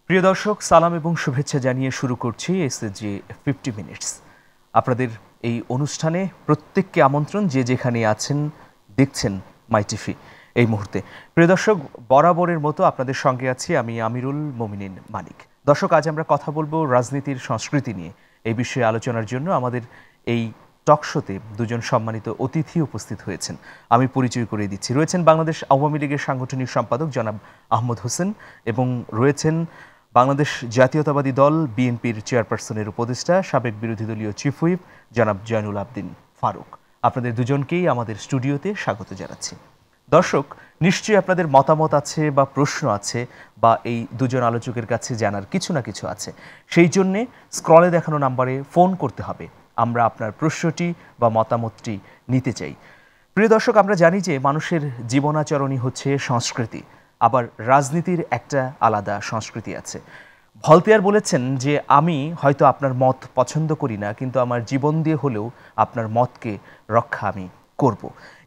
প্রিয় দর্শক, সালাম এবং শুভেচ্ছা জানিয়ে শুরু করছি এসএসজি 50 মিনিটস। আপনাদের এই অনুষ্ঠানে প্রত্যেককে আমন্ত্রণ, যে যেখানে আছেন দেখছেন মাই টিভি এই মুহূর্তে। প্রিয় দর্শক, বরাবরের মতো আপনাদের সঙ্গে আছি আমি আমিরুল মোমিনিন মানিক। দর্শক, আজ আমরা কথা বলবো রাজনীতির সংস্কৃতি নিয়ে। এই বিষয়ে আলোচনার জন্য আমাদের এই টক শোতে দুজন সম্মানিত অতিথি উপস্থিত হয়েছেন। আমি পরিচয় করিয়ে দিচ্ছি। রয়েছেন বাংলাদেশ আওয়ামী লীগের সাংগঠনিক সম্পাদক জনাব আহমদ হোসেন এবং রয়েছেন বাংলাদেশ জাতীয়তাবাদী দল বিএনপির চেয়ারপারসনের উপদেষ্টা সাবেক বিরোধী দলীয় চিফ হুইপ জনাব জয়নুল আবদিন ফারুক। আপনাদের দুজনকেই আমাদের স্টুডিওতে স্বাগত জানাচ্ছি। দর্শক, নিশ্চয়ই আপনাদের মতামত আছে বা প্রশ্ন আছে বা এই দুজন আলোচকের কাছে জানার কিছু না কিছু আছে। সেই জন্যে স্ক্রলে দেখানো নাম্বারে ফোন করতে হবে। আমরা আপনার প্রশ্নটি বা মতামতটি নিতে চাই। প্রিয় দর্শক, আমরা জানি যে মানুষের জীবনাচরণই হচ্ছে সংস্কৃতি, আবার রাজনীতির একটা আলাদা সংস্কৃতি আছে। ভলতেয়ার বলেছেন যে আমি হয়তো আপনার মত পছন্দ করি না, কিন্তু আমার জীবন দিয়ে হলেও আপনার মতকে রক্ষা আমি করব।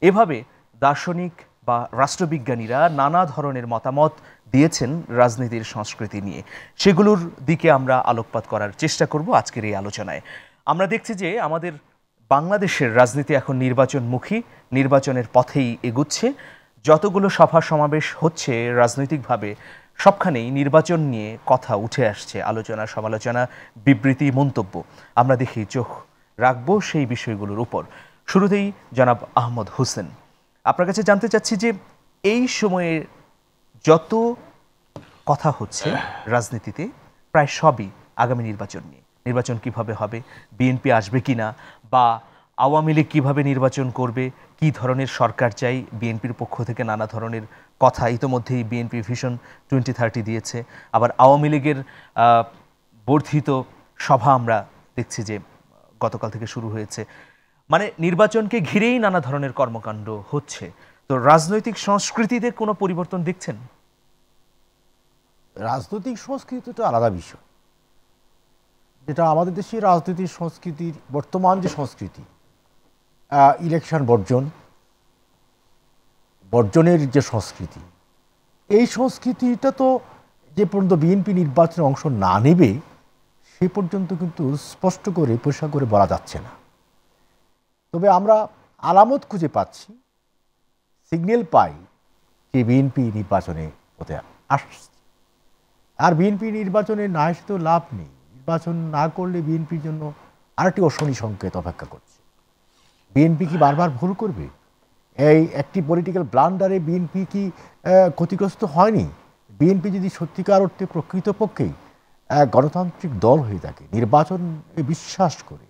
এভাবে দার্শনিক বা রাষ্ট্রবিজ্ঞানীরা নানা ধরনের মতামত দিয়েছেন রাজনীতির সংস্কৃতি নিয়ে। সেগুলোর দিকে আমরা আলোকপাত করার চেষ্টা করব আজকের এই আলোচনায়। আমরা দেখছি যে আমাদের বাংলাদেশের রাজনীতি এখন নির্বাচনমুখী, নির্বাচনের পথেই এগুচ্ছে। যতগুলো সভা সমাবেশ হচ্ছে রাজনৈতিকভাবে, সবখানেই নির্বাচন নিয়ে কথা উঠে আসছে, আলোচনা সমালোচনা, বিবৃতি, মন্তব্য। আমরা দেখি চোখ রাখবো সেই বিষয়গুলোর উপর। শুরুতেই জনাব আহমদ হোসেন, আপনার কাছে জানতে চাচ্ছি যে এই সময়ে যত কথা হচ্ছে রাজনীতিতে, প্রায় সবই আগামী নির্বাচন নিয়ে। নির্বাচন কিভাবে হবে, বিএনপি আসবে কিনা, বা আওয়ামী লীগ কীভাবে নির্বাচন করবে, কি ধরনের সরকার চাই। বিএনপির পক্ষ থেকে নানা ধরনের কথা, ইতোমধ্যেই বিএনপি ভিশন 2030 দিয়েছে। আবার আওয়ামী লীগের বর্ধিত সভা আমরা দেখছি যে গতকাল থেকে শুরু হয়েছে। মানে নির্বাচনকে ঘিরেই নানা ধরনের কর্মকাণ্ড হচ্ছে। তো রাজনৈতিক সংস্কৃতিতে কোনো পরিবর্তন দেখছেন? রাজনৈতিক সংস্কৃতিটা আলাদা বিষয়। যেটা আমাদের দেশের রাজনৈতিক সংস্কৃতির বর্তমান যে সংস্কৃতি, ইলেকশন বর্জনের যে সংস্কৃতি, এই সংস্কৃতিটা তো যে পর্যন্ত বিএনপি নির্বাচনে অংশ না নেবে সে পর্যন্ত কিন্তু স্পষ্ট করে পরিষ্কার করে বলা যাচ্ছে না। তবে আমরা আলামত খুঁজে পাচ্ছি, সিগন্যাল পাই যে বিএনপি নির্বাচনে হতে আসছে। আর বিএনপি নির্বাচনে না এসে তো লাভ নেই। নির্বাচন না করলে বিএনপির জন্য আরেকটি অশনি সংকেত অপেক্ষা করছে। বিএনপি কি বারবার ভুল করবে? এই একটি পলিটিক্যাল ব্লান্ডারে বিএনপি কি ক্ষতিগ্রস্ত হয়নি? বিএনপি যদি সত্যিকার অর্থে প্রকৃতপক্ষেই গণতান্ত্রিক দল হয়ে থাকে, নির্বাচনে বিশ্বাস করে,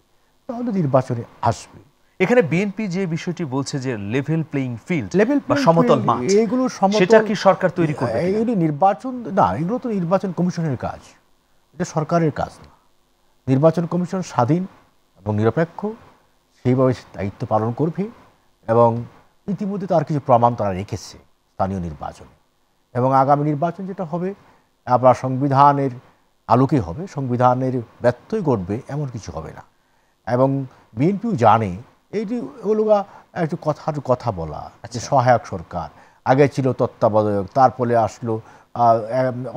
তাহলে নির্বাচনে আসবে। এখানে বিএনপি যে বিষয়টি বলছে যে লেভেল প্লেইং ফিল্ড বা সমতল মাঠ, এগুলো সেটা কি সরকার তৈরি করবে? এগুলো নির্বাচন না, এগুলো তো নির্বাচন কমিশনের কাজ, এটা সরকারের কাজ না। নির্বাচন কমিশন স্বাধীন এবং নিরপেক্ষ, সেইভাবে দায়িত্ব পালন করবে এবং ইতিমধ্যে তার কিছু প্রমাণ তারা রেখেছে স্থানীয় নির্বাচনে। এবং আগামী নির্বাচন যেটা হবে আবার সংবিধানের আলোকে হবে, সংবিধানের ব্যত্যয় ঘটবে এমন কিছু হবে না। এবং বিএনপিও জানে এইটি ওগুলোগা একটু কথা বলা, যে সহায়ক সরকার আগে ছিল তত্ত্বাবধায়ক, তারপরে আসলো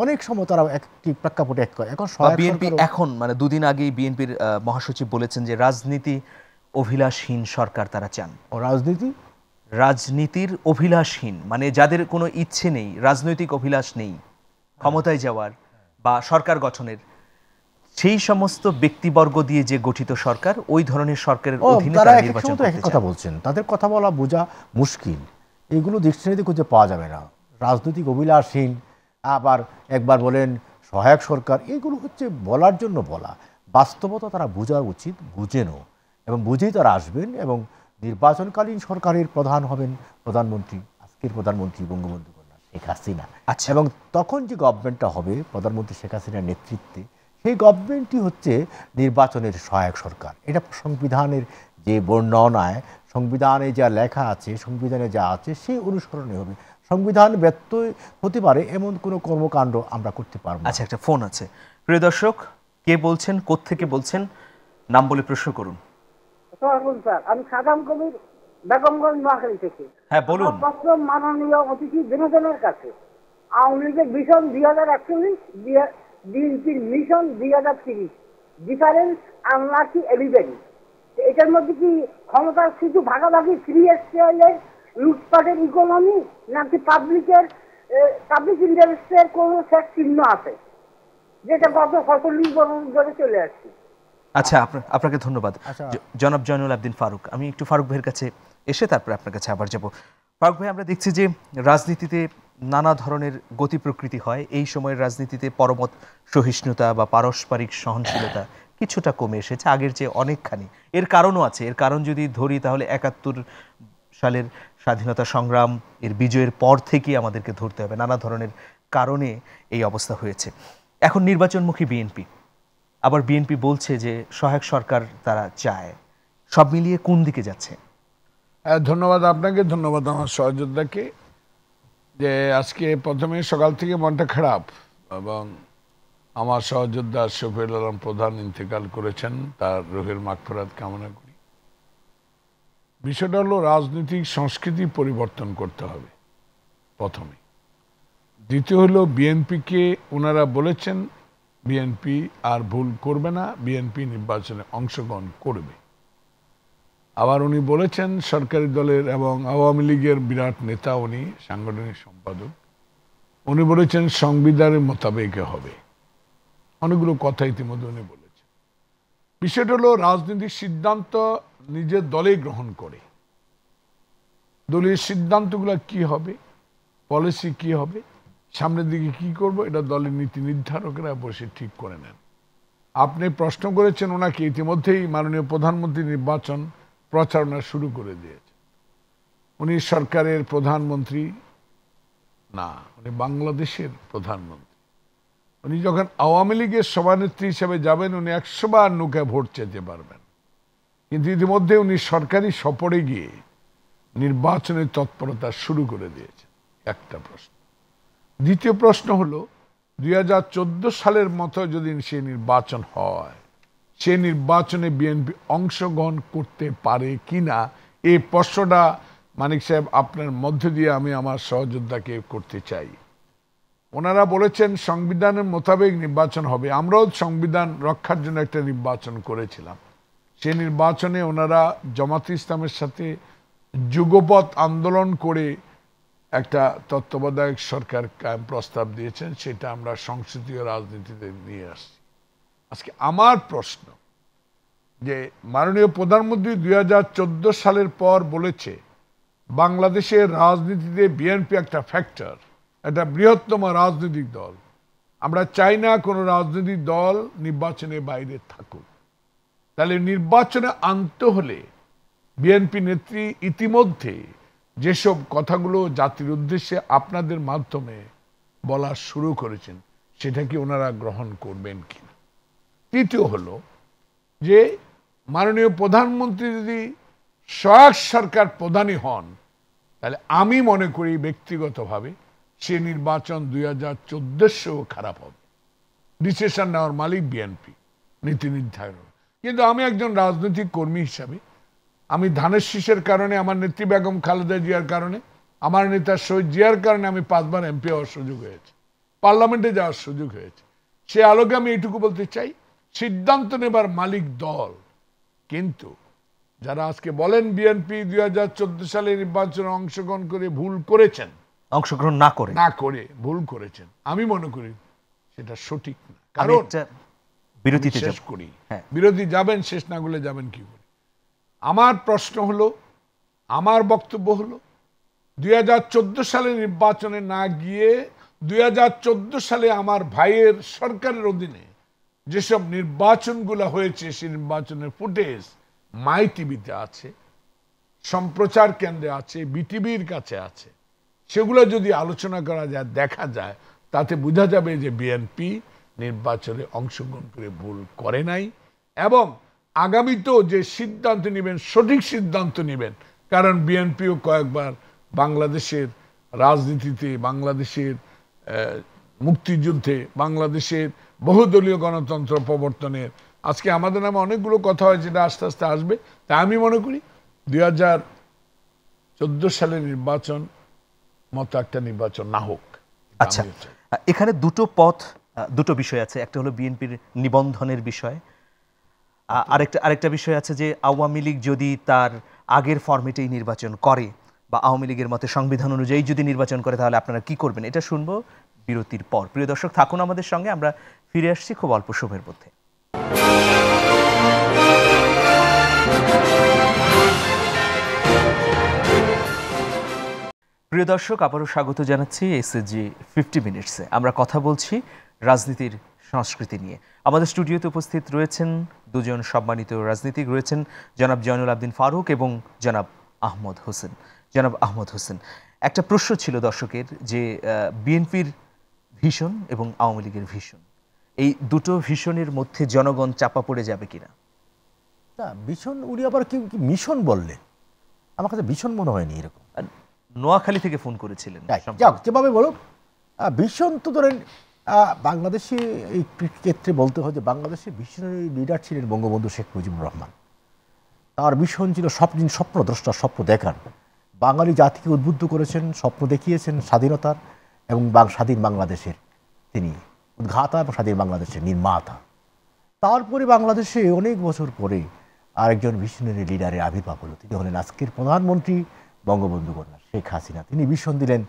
অনেক সময় তারা একটি প্রেক্ষাপটে এখন বিএনপি এখন মানে দুদিন আগেই বিএনপির মহাসচিব বলেছেন যে রাজনীতি অভিলাষহীন সরকার তারা চান। রাজনীতির অভিলাষহীন মানে যাদের কোনো ইচ্ছে নেই, রাজনৈতিক অভিলাষ নেই ক্ষমতায় যাওয়ার বা সরকার গঠনের, সেই সমস্ত ব্যক্তিবর্গ দিয়ে যে গঠিত সরকার, ওই ধরনের সরকারের অধীনে তারা নির্বাচন করতে চান। কথা বলছেন, তাদের কথা বলা বোঝা মুশকিল। এগুলো ডিকশনারিতে খুঁজে পাওয়া যাবে না। রাজনৈতিক অভিলাষহীন, আবার একবার বলেন সহায়ক সরকার, এগুলো হচ্ছে বলার জন্য বলা। বাস্তবতা তারা বোঝা উচিত, বুঝেনও, এবং বুঝেই তারা আসবেন। এবং নির্বাচনকালীন সরকারের প্রধান হবেন প্রধানমন্ত্রী, আজকের প্রধানমন্ত্রী বঙ্গবন্ধু কন্যা শেখ হাসিনা। এবং তখন যে গভর্নমেন্টটা হবে প্রধানমন্ত্রী শেখ হাসিনার নেতৃত্বে, সেই গভর্নমেন্টই হচ্ছে নির্বাচনের সহায়ক সরকার। এটা সংবিধানের যে বর্ণনায়, সংবিধানে যা লেখা আছে, সংবিধানে যা আছে সেই অনুসরণে হবে। সংবিধান ব্যত্যয় হতে পারে এমন কোনো কর্মকাণ্ড আমরা করতে পারবো। আচ্ছা, একটা ফোন আছে। প্রিয় দর্শক, কে বলছেন, কোত্থেকে বলছেন, নাম বলে প্রশ্ন করুন। স্যার, আমি সাদাম কবির বেগমগঞ্জ নোয়াখালী থেকে। হ্যাঁ, বলুন। মাননীয় অতিথি বিনোদনের কাছে আওয়ামী লীগের ভিশন 2041 বিএনপির মিশন 2030 ডিফারেন্স আনলাকি এলিভেন। এটার মধ্যে কি ক্ষমতার শুধু ভাগাভাগি ফ্রি এক্সচেঞ্জের লুটপাটের ইকোনমি, নাকি পাবলিক ইন্টারেস্টের কোন শেষ চিহ্ন আছে, যেটা গত 47 বছর ধরে চলে আসছে? আচ্ছা, আপনাকে ধন্যবাদ। আচ্ছা। জনাব জয়নুল আবদিন ফারুক, আমি একটু ফারুক ভাইয়ের কাছে এসে তারপরে আপনার কাছে আবার যাব। ফারুক ভাই, আমরা দেখছি যে রাজনীতিতে নানা ধরনের গতি প্রকৃতি হয়। এই সময়ের রাজনীতিতে পরমত সহিষ্ণুতা বা পারস্পরিক সহনশীলতা কিছুটা কমে এসেছে আগের চেয়ে অনেকখানি। এর কারণও আছে। এর কারণ যদি ধরি তাহলে 71 সালের স্বাধীনতা সংগ্রাম এর বিজয়ের পর থেকেই আমাদেরকে ধরতে হবে। নানা ধরনের কারণে এই অবস্থা হয়েছে। এখন নির্বাচনমুখী বিএনপি, আবার বিএনপি বলছে যে সহায়ক সরকার তারা চায়। সব মিলিয়ে কোন দিকে যাচ্ছে? ধন্যবাদ আপনাকে, ধন্যবাদ আমার সহযোদ্ধাকে। যে আজকে প্রথমে সকাল থেকে মনটা খারাপ, এবং আমার সহযোদ্ধা শফিউল আলম প্রধান ইন্তেকাল করেছেন, তার রুহের মাগফিরাত কামনা করি। বিষয়টা হলো রাজনৈতিক সংস্কৃতি পরিবর্তন করতে হবে প্রথমে। দ্বিতীয় হলো বিএনপিকে ওনারা বলেছেন বিএনপি আর ভুল করবে না, বিএনপি নির্বাচনে অংশগ্রহণ করবে। আবার উনি বলেছেন সরকারি দলের এবং আওয়ামী লীগের বিরাট নেতা, উনি সাংগঠনিক সম্পাদক, উনি বলেছেন সংবিধানের মোতাবেক হবে। অনেকগুলো কথা ইতিমধ্যে উনি বলেছেন। বিষয়টা হলো রাজনৈতিক সিদ্ধান্ত নিজের দলে গ্রহণ করে। দলীয় সিদ্ধান্তগুলো কি হবে, পলিসি কি হবে, সামনের দিকে কি করব, এটা দলের নীতি নির্ধারকরা বসে ঠিক করে নেন। আপনি প্রশ্ন করেছেন ওনাকে, ইতিমধ্যেই মাননীয় প্রধানমন্ত্রী নির্বাচন প্রচারণা শুরু করে দিয়েছে। উনি সরকারের প্রধানমন্ত্রী না, উনি বাংলাদেশের প্রধানমন্ত্রী। উনি যখন আওয়ামী লীগের সভানেত্রী হিসেবে যাবেন, উনি 100 বার নৌকায় ভোট চেতে পারবেন। কিন্তু ইতিমধ্যে উনি সরকারি সফরে গিয়ে নির্বাচনের তৎপরতা শুরু করে দিয়েছেন। একটা প্রশ্ন। দ্বিতীয় প্রশ্ন হলো 2014 সালের মতো যদি সে নির্বাচন হয়, সে নির্বাচনে বিএনপি অংশগ্রহণ করতে পারে কিনা, এই প্রশ্নটা মানিক সাহেব আপনার মধ্য দিয়ে আমি আমার সহযোদ্ধাকে করতে চাই। ওনারা বলেছেন সংবিধানের মোতাবেক নির্বাচন হবে। আমরাও সংবিধান রক্ষার জন্য একটা নির্বাচন করেছিলাম। সে নির্বাচনে ওনারা জামাতে ইসলামের সাথে যুগপৎ আন্দোলন করে একটা তত্ত্বাবধায়ক সরকার কায়েম প্রস্তাব দিয়েছেন, সেটা আমরা সংসদীয় রাজনীতিতে নিয়ে আসছি। আজকে আমার প্রশ্ন যে মাননীয় প্রধানমন্ত্রী 2014 সালের পর বলেছে বাংলাদেশের রাজনীতিতে বিএনপি একটা ফ্যাক্টর, একটা বৃহত্তম রাজনৈতিক দল। আমরা চাই না কোনো রাজনৈতিক দল নির্বাচনের বাইরে থাকুক। তাহলে নির্বাচনে আনতে হলে বিএনপি নেত্রী ইতিমধ্যে যেসব কথাগুলো জাতির উদ্দেশ্যে আপনাদের মাধ্যমে বলা শুরু করেছেন, সেটা কি ওনারা গ্রহণ করবেন কিনা? তৃতীয় হলো যে মাননীয় প্রধানমন্ত্রী যদি সহায়ক সরকার প্রধানই হন, তাহলে আমি মনে করি ব্যক্তিগতভাবে সে নির্বাচন 2014 খারাপ হবে। ডিসিশন নেওয়ার মালিক বিএনপি, নীতি নির্ধারণ। কিন্তু আমি একজন রাজনৈতিক কর্মী হিসাবে, আমি ধানের শীষের কারণে, আমার নেত্রী বেগম খালেদা জিয়ার কারণে, আমার নেতা শহীদ জিয়ার কারণে আমি 5 বার এমপি হওয়ার সুযোগ হয়েছে, পার্লামেন্টে যাওয়ার সুযোগ হয়েছে। সে আলোকে আমি এইটুকু বলতে চাই, সিদ্ধান্ত নেবার মালিক দল। কিন্তু যারা আজকে বলেন বিএনপি 2014 সালে নির্বাচনে অংশগ্রহণ করে ভুল করেছেন, অংশগ্রহণ না করে ভুল করেছেন, আমি মনে করি সেটা সঠিক না। কারণ বিরতিতে শেষ করি, বিরোধী যাবেন, শেষ না করলে যাবেন কি করে? আমার প্রশ্ন হলো, আমার বক্তব্য হলো 2014 সালে নির্বাচনে না গিয়ে 2014 সালে আমার ভাইয়ের সরকারের অধীনে যেসব নির্বাচনগুলো হয়েছে, সেই নির্বাচনের ফুটেজ মাই টিভিতে আছে, সম্প্রচার কেন্দ্রে আছে, বিটিভির কাছে আছে। সেগুলো যদি আলোচনা করা যায়, দেখা যায়, তাতে বোঝা যাবে যে বিএনপি নির্বাচনে অংশগ্রহণ করে ভুল করে নাই, এবং আগামীতেও যে সিদ্ধান্ত নেবেন সঠিক সিদ্ধান্ত নেবেন। কারণ বিএনপিও কয়েকবার বাংলাদেশের রাজনীতিতে, বাংলাদেশের মুক্তিযুদ্ধে, বাংলাদেশের বহুদলীয় গণতন্ত্র প্রবর্তনের, আজকে আমাদের নামে অনেকগুলো কথা হয় যেটা আস্তে আস্তে আসবে। তাই আমি মনে করি 2014 সালের নির্বাচন মতো একটা নির্বাচন না হোক। আচ্ছা, এখানে দুটো পথ দুটো বিষয় আছে, একটা হলো বিএনপির নিবন্ধনের বিষয়, আরেকটা বিষয় আছে যে আওয়ামী লীগ যদি তার আগের ফরম্যাটেই নির্বাচন করে বা আওয়ামী লীগের মতে সংবিধান অনুযায়ী যদি নির্বাচন করে তাহলে আপনারা কি করবেন, এটা শুনবো বিরতির পর। প্রিয় দর্শক, থাকুন আমাদের সঙ্গে, আমরা ফিরে আসছি খুব অল্প সময়ের মধ্যে। প্রিয় দর্শক, আবারও স্বাগত জানাচ্ছি এসএসজি 50 মিনিটসে। আমরা কথা বলছি রাজনীতির সংস্কৃতি নিয়ে। আমাদের স্টুডিওতে উপস্থিত রয়েছেন দুজন সম্মানিত রাজনীতিক, রয়েছেন জনাব জয়নুল আবদিন ফারুক এবং জনাব আহমদ হোসেন। জনাব আহমদ হোসেন, একটা প্রশ্ন ছিল দর্শকের যে বিএনপির ভীষণ এবং আওয়ামী লীগের ভীষণ, এই দুটো ভীষণের মধ্যে জনগণ চাপা পড়ে যাবে কিনা? না, ভীষণ উনি আবার কি মিশন বললে, আমার কাছে ভীষণ মনে হয়নি এরকম। নোয়াখালী থেকে ফোন করেছিলেন। যাক, যেভাবে বলো, ভীষণ তো ধরেন বাংলাদেশে এই ক্ষেত্রে বলতে হয় যে বাংলাদেশের ভিশনারি লিডার ছিলেন বঙ্গবন্ধু শেখ মুজিবুর রহমান। তার ভীষণ ছিল স্বপ্নদ্রষ্টা, স্বপ্ন দেখার। বাঙালি জাতিকে উদ্বুদ্ধ করেছেন, স্বপ্ন দেখিয়েছেন স্বাধীনতার এবং স্বাধীন বাংলাদেশের তিনি উদ্ঘাতা এবং স্বাধীন বাংলাদেশের নির্মাতা। তারপরে বাংলাদেশে অনেক বছর পরে আরেকজন ভিশনারি লিডারের আবির্ভাব হলো, তিনি হলেন আজকের প্রধানমন্ত্রী বঙ্গবন্ধু কন্যা শেখ হাসিনা। তিনি ভীষণ দিলেন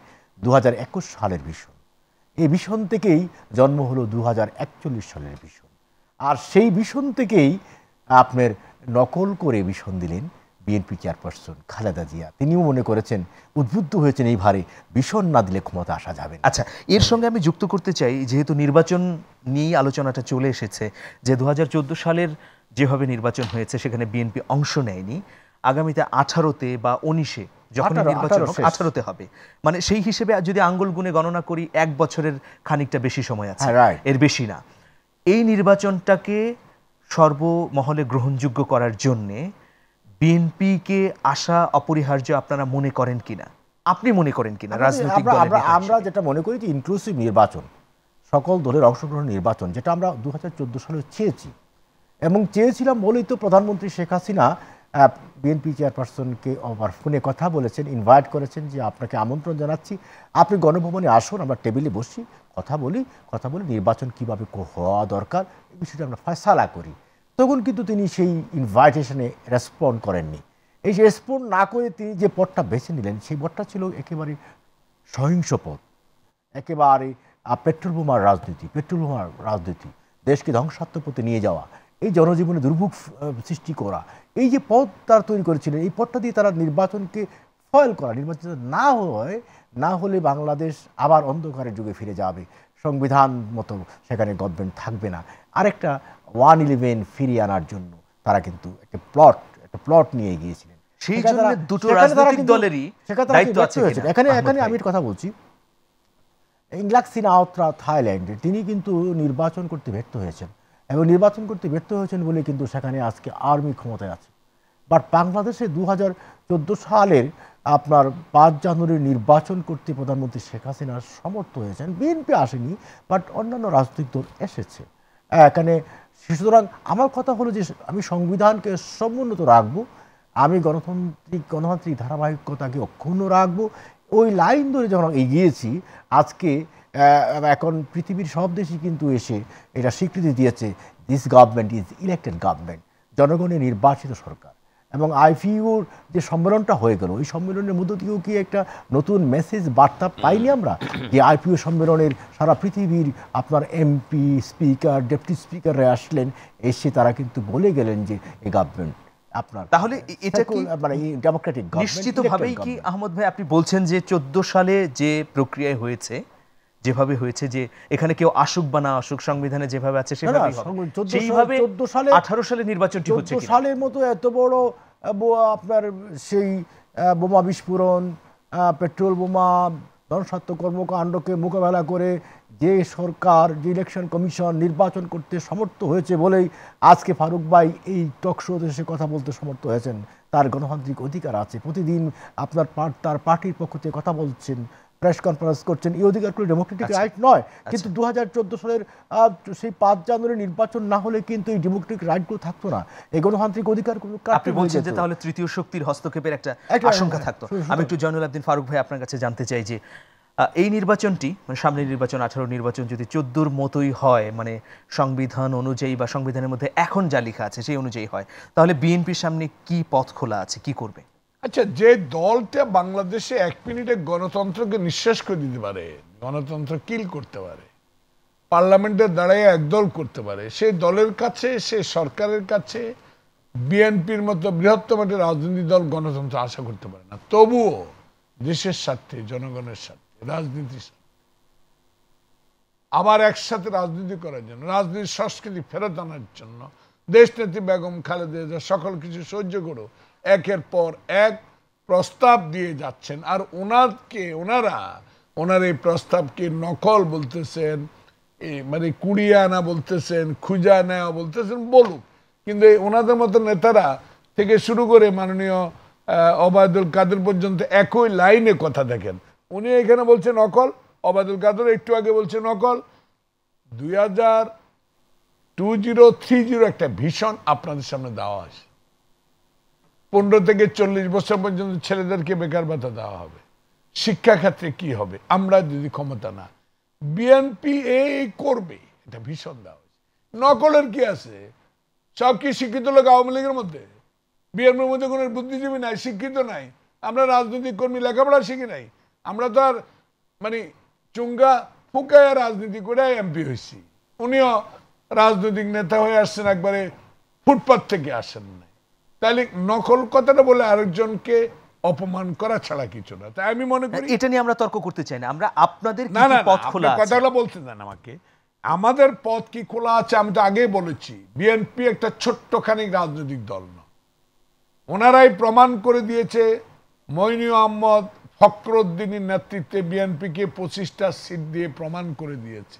2021 সালের ভীষণ। এই ভীষণ থেকেই জন্ম হলো 2041 সালের ভীষণ। আর সেই ভীষণ থেকেই আপনার নকল করে ভীষণ দিলেন বিএনপি চেয়ারপারসন খালেদা জিয়া। তিনিও মনে করেছেন, উদ্বুদ্ধ হয়েছেন এই ভারে ভীষণ না দিলে ক্ষমতা আসা যাবে না। আচ্ছা, এর সঙ্গে আমি যুক্ত করতে চাই, যেহেতু নির্বাচন নিয়ে আলোচনাটা চলে এসেছে, যে 2014 সালের যেভাবে নির্বাচন হয়েছে সেখানে বিএনপি অংশ নেয়নি। আগামীতে 18-তে বা 19-এ যখন নির্বাচন 18-তে হবে, মানে সেই হিসেবে যদি আঙ্গুল গুনে গণনা করি 1 বছরের খানিকটা বেশি সময় আছে, এর বেশি না। এই নির্বাচনটাকে সর্বমহলে গ্রহণযোগ্য করার জন্যে বিএনপিকে আসা অপরিহার্য আপনারা মনে করেন কিনা? আপনি মনে করেন কিনা? রাজনৈতিক আমরা যেটা মনে করি যে ইনক্লুসিভ নির্বাচন, সকল দলের অংশগ্রহণ নির্বাচন, যেটা আমরা 2014 সালে চেয়েছি এবং চেয়েছিলাম বলেই তো প্রধানমন্ত্রী শেখ হাসিনা বিএনপি চেয়ারপারসনকে আবার ফোনে কথা বলেছেন, ইনভাইট করেছেন যে আপনাকে আমন্ত্রণ জানাচ্ছি, আপনি গণভবনে আসুন, আমরা টেবিলে বসি, কথা বলি নির্বাচন কীভাবে হওয়া দরকার এই বিষয়টা আমরা ফয়সালা করি। তখন কিন্তু তিনি সেই ইনভাইটেশনে রেসপন্ড করেননি। এই যে রেসপন্ড না করে তিনি যে পথটা বেছে নিলেন, সেই পথটা ছিল একেবারে সহিংস পথ, একেবারে পেট্রোল বোমার রাজনীতি, দেশকে ধ্বংসাত্মক পথে নিয়ে যাওয়া, এই জনজীবনে দুর্ভোগ সৃষ্টি করা, এই যে পথ তারা তৈরি করেছিলেন, এই পথটা দিয়ে তারা নির্বাচনকে ফয়েল করা, নির্বাচিত না হলে বাংলাদেশ আবার অন্ধকারের যুগে ফিরে যাবে, সংবিধান মতো সেখানে গভর্নমেন্ট থাকবে না। আরেকটা 111 ফিরিয়ে আনার জন্য তারা কিন্তু একটা প্লট নিয়ে গিয়েছিলেন। সেই জন্য দুটো রাজনৈতিক দলেরই দায়িত্ব আছে। এখানে আমি কথা বলছি, ইংলাক সিনাওয়াত্রা থাইল্যান্ডে তিনি কিন্তু নির্বাচন করতে ব্যর্থ হয়েছেন এবং নির্বাচন করতে ব্যর্থ হয়েছেন বলে কিন্তু সেখানে আজকে আর্মি ক্ষমতায় আছে। বাট বাংলাদেশে 2014 সালের আপনার 5 জানুয়ারি নির্বাচন করতে প্রধানমন্ত্রী শেখ হাসিনা সমর্থ হয়েছেন, বিএনপি আসেনি, বাট অন্যান্য রাজনৈতিক দল এসেছে এখানে। সুতরাং আমার কথা হলো যে আমি সংবিধানকে সমুন্নত রাখবো, আমি গণতান্ত্রিক ধারাবাহিকতাকে অক্ষুণ্ণ রাখবো। ওই লাইন ধরে যখন এগিয়েছি, আজকে এখন পৃথিবীর সব দেশই কিন্তু এসে এটা স্বীকৃতি দিয়েছে, this government is elected government, জনগণের নির্বাচিত সরকার। এবং আইপিইউর যে সম্মেলনটা হয়ে গেল, এই সম্মেলনের মধ্য থেকেও কি একটা নতুন মেসেজ বার্তা পাইনি আমরা, যে আইপিইউ সম্মেলনের সারা পৃথিবীর আপনার এমপি, স্পিকার, ডেপুটি স্পিকাররা আসলেন, এসে তারা কিন্তু বলে গেলেন যে এই গভর্নমেন্ট আপনার। তাহলে এটা কি মানে ডেমোক্রেটিক গভর্নমেন্ট? নিশ্চিতভাবেই কি আহমদ ভাই আপনি বলছেন যে 14 সালে যে প্রক্রিয়া হয়েছে, যেভাবে হয়েছে, যে এখানে কেউ আসুক বা না আসুক, সংবিধানে যেভাবে আছে সেভাবেই হবে, সেইভাবে 18 সালে নির্বাচনটি হচ্ছে কি? 14 সালের মতো এত বড় আপনার সেই বোমা বিস্ফোরণ, পেট্রোল বোমা, ধ্বংসাত্মক কর্মকাণ্ডকে মোকাবেলা করে যে সরকার, যে ইলেকশন কমিশন নির্বাচন করতে সমর্থ হয়েছে বলেই আজকে ফারুক ভাই এই টক শোতে এসে কথা বলতে সমর্থ হয়েছেন। তার গণতান্ত্রিক অধিকার আছে, প্রতিদিন আপনার তার পার্টির পক্ষ থেকে কথা বলছেন, প্রেস কনফারেন্স করছেন, এই অধিকার কোনো ডেমোক্রেটিক রাইট নয়। কিন্তু 2014 সালের সেই 5 জানুয়ারি নির্বাচন না হলে কিন্তু এই ডেমোক্রেটিক রাইটগুলো থাকতো না, এই গণতান্ত্রিক অধিকার। আপনি বলছেন যে তাহলে তৃতীয় শক্তির হস্তক্ষেপের একটা আশঙ্কা থাকতো। আমি একটু জয়নুল আবদিন ফারুক ভাই আপনার কাছে জানতে চাই যে এই নির্বাচনটি মানে সামনের নির্বাচন 18 নির্বাচন যদি 14-র মতোই হয়, মানে সংবিধান অনুযায়ী বা সংবিধানের মধ্যে এখন যা লেখা আছে সেই অনুযায়ী হয়, তাহলে বিএনপির সামনে কি পথ খোলা আছে, কি করবে? আচ্ছা, যে দলটা বাংলাদেশে 1 মিনিটে গণতন্ত্রকে নিঃশেষ করে দিতে পারে, গণতন্ত্র কিল করতে পারে, পার্লামেন্টে দাঁড়ায় একদল করতে পারে, সেই দলের কাছে, সেই সরকারের কাছে বিএনপির মতো বৃহত্তম একটা রাজনৈতিক দল গণতন্ত্র আশা করতে পারে না। তবুও দেশের স্বার্থে, জনগণের স্বার্থে, রাজনীতির স্বার্থে আবার একসাথে রাজনীতি করার জন্য, রাজনীতির সংস্কৃতি ফেরত আনার জন্য দেশনেত্রী বেগম খালেদা জিয়া সকল কিছু সহ্য করে একের পর এক প্রস্তাব দিয়ে যাচ্ছেন। আর ওনার এই প্রস্তাবকে নকল বলতেছেন, মানে কুড়িয়ে আনা বলতেছেন, খুঁজা নেওয়া বলতেছেন, বলুক, কিন্তু ওনাদের মতো নেতারা থেকে শুরু করে মাননীয় ওবায়দুল কাদের পর্যন্ত একই লাইনে কথা দেখেন। উনি এখানে বলছেন নকল, ওবায়দুল কাদের একটু আগে বলছে নকল। 2020-30 একটা ভীষণ আপনাদের সামনে দেওয়া আছে, 15 থেকে 40 বছর পর্যন্ত ছেলেদেরকে বেকার ভাতা দেওয়া হবে, শিক্ষা ক্ষেত্রে কি হবে আমরা যদি ক্ষমতা না, বিএনপি এই করবে, এটা ভীষণ দেওয়া হয়েছে। নকলের কি আছে? সব কি শিক্ষিত লোক আওয়ামী লীগের মধ্যে? বিএনপির মধ্যে কোনো বুদ্ধিজীবী নাই, শিক্ষিত নাই, আমরা রাজনৈতিক কর্মী লেখাপড়া শিখি নাই, আমরা তো আর মানে চুঙ্গা ফুকায় রাজনীতি করে এমপি হয়েছি। উনিও রাজনৈতিক নেতা হয়ে আসছেন, একবারে ফুটপাত থেকে আসেন নাই। তাহলে নকল কথাটা বলে আরেকজনকে অপমান করা ছাড়া কিছু না। তাই আমি মনে করি এটা নিয়ে আমরা তর্ক করতে চাই না, আমরা আপনাদের না না পথ খোলা আছে কথাগুলো বলতে দেন আমাকে। আমাদের পথ কি খোলা আছে? আমি তো আগেই বলেছি, বিএনপি একটা ছোট্টখানি রাজনৈতিক দল না। ওনারাই প্রমাণ করে দিয়েছে, মইনুল আহমদ ফখরুদ্দিনের নেতৃত্বে বিএনপিকে 25টা সিট দিয়ে প্রমাণ করে দিয়েছে।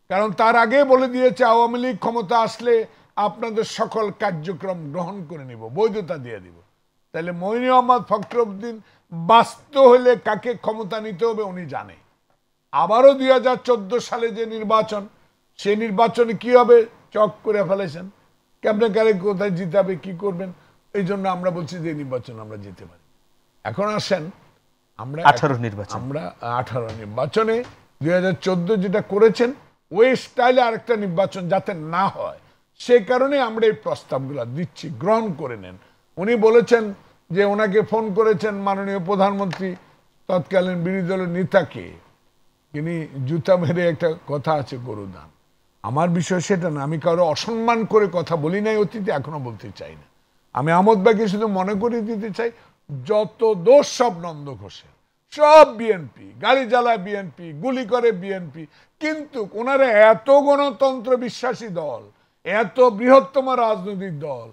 কারণ তার আগে বলে দিয়েছে আওয়ামী লীগ ক্ষমতা আসলে আপনাদের সকল কার্যক্রম গ্রহণ করে নিব, বৈধতা দিয়ে দিব। তাহলে মইনুল আহমদ ফখরুদ্দিন বাস্ত হলে কাকে ক্ষমতা নিতে হবে উনি জানে। আবারও 2014 সালে যে নির্বাচন, সেই নির্বাচনে কি হবে চক করে ফেলেছেন, কেমনে কারে কোথায় জিতাবে, কি করবেন। এই জন্য আমরা বলছি যে নির্বাচন আমরা জিতে পারি। এখন আসেন আমরা 18 নির্বাচন, আমরা 18 নির্বাচনে 2014 যেটা করেছেন ওই স্টাইলে আরেকটা নির্বাচন যাতে না হয়, সে কারণে আমরা এই প্রস্তাবগুলো দিচ্ছি, গ্রহণ করে নেন। উনি বলেছেন যে ওনাকে ফোন করেছেন মাননীয় প্রধানমন্ত্রী তৎকালীন বিরোধী দলের নেতাকে, তিনি জুতা মেরে একটা কথা আছে গরু দান। আমার বিষয় সেটা না, আমি কারো অসম্মান করে কথা বলি নাই অতীতে, এখনো বলতে চাই না। আমি আমোদ ভাইকে শুধু মনে করিয়ে দিতে চাই, যত দোষ সব নন্দ ঘোষের, সব বিএনপি, গাড়ি জ্বালায় বিএনপি, গুলি করে বিএনপি। কিন্তু ওনারা এত গণতন্ত্র বিশ্বাসী দল, এত বৃহত্তম রাজনৈতিক দল,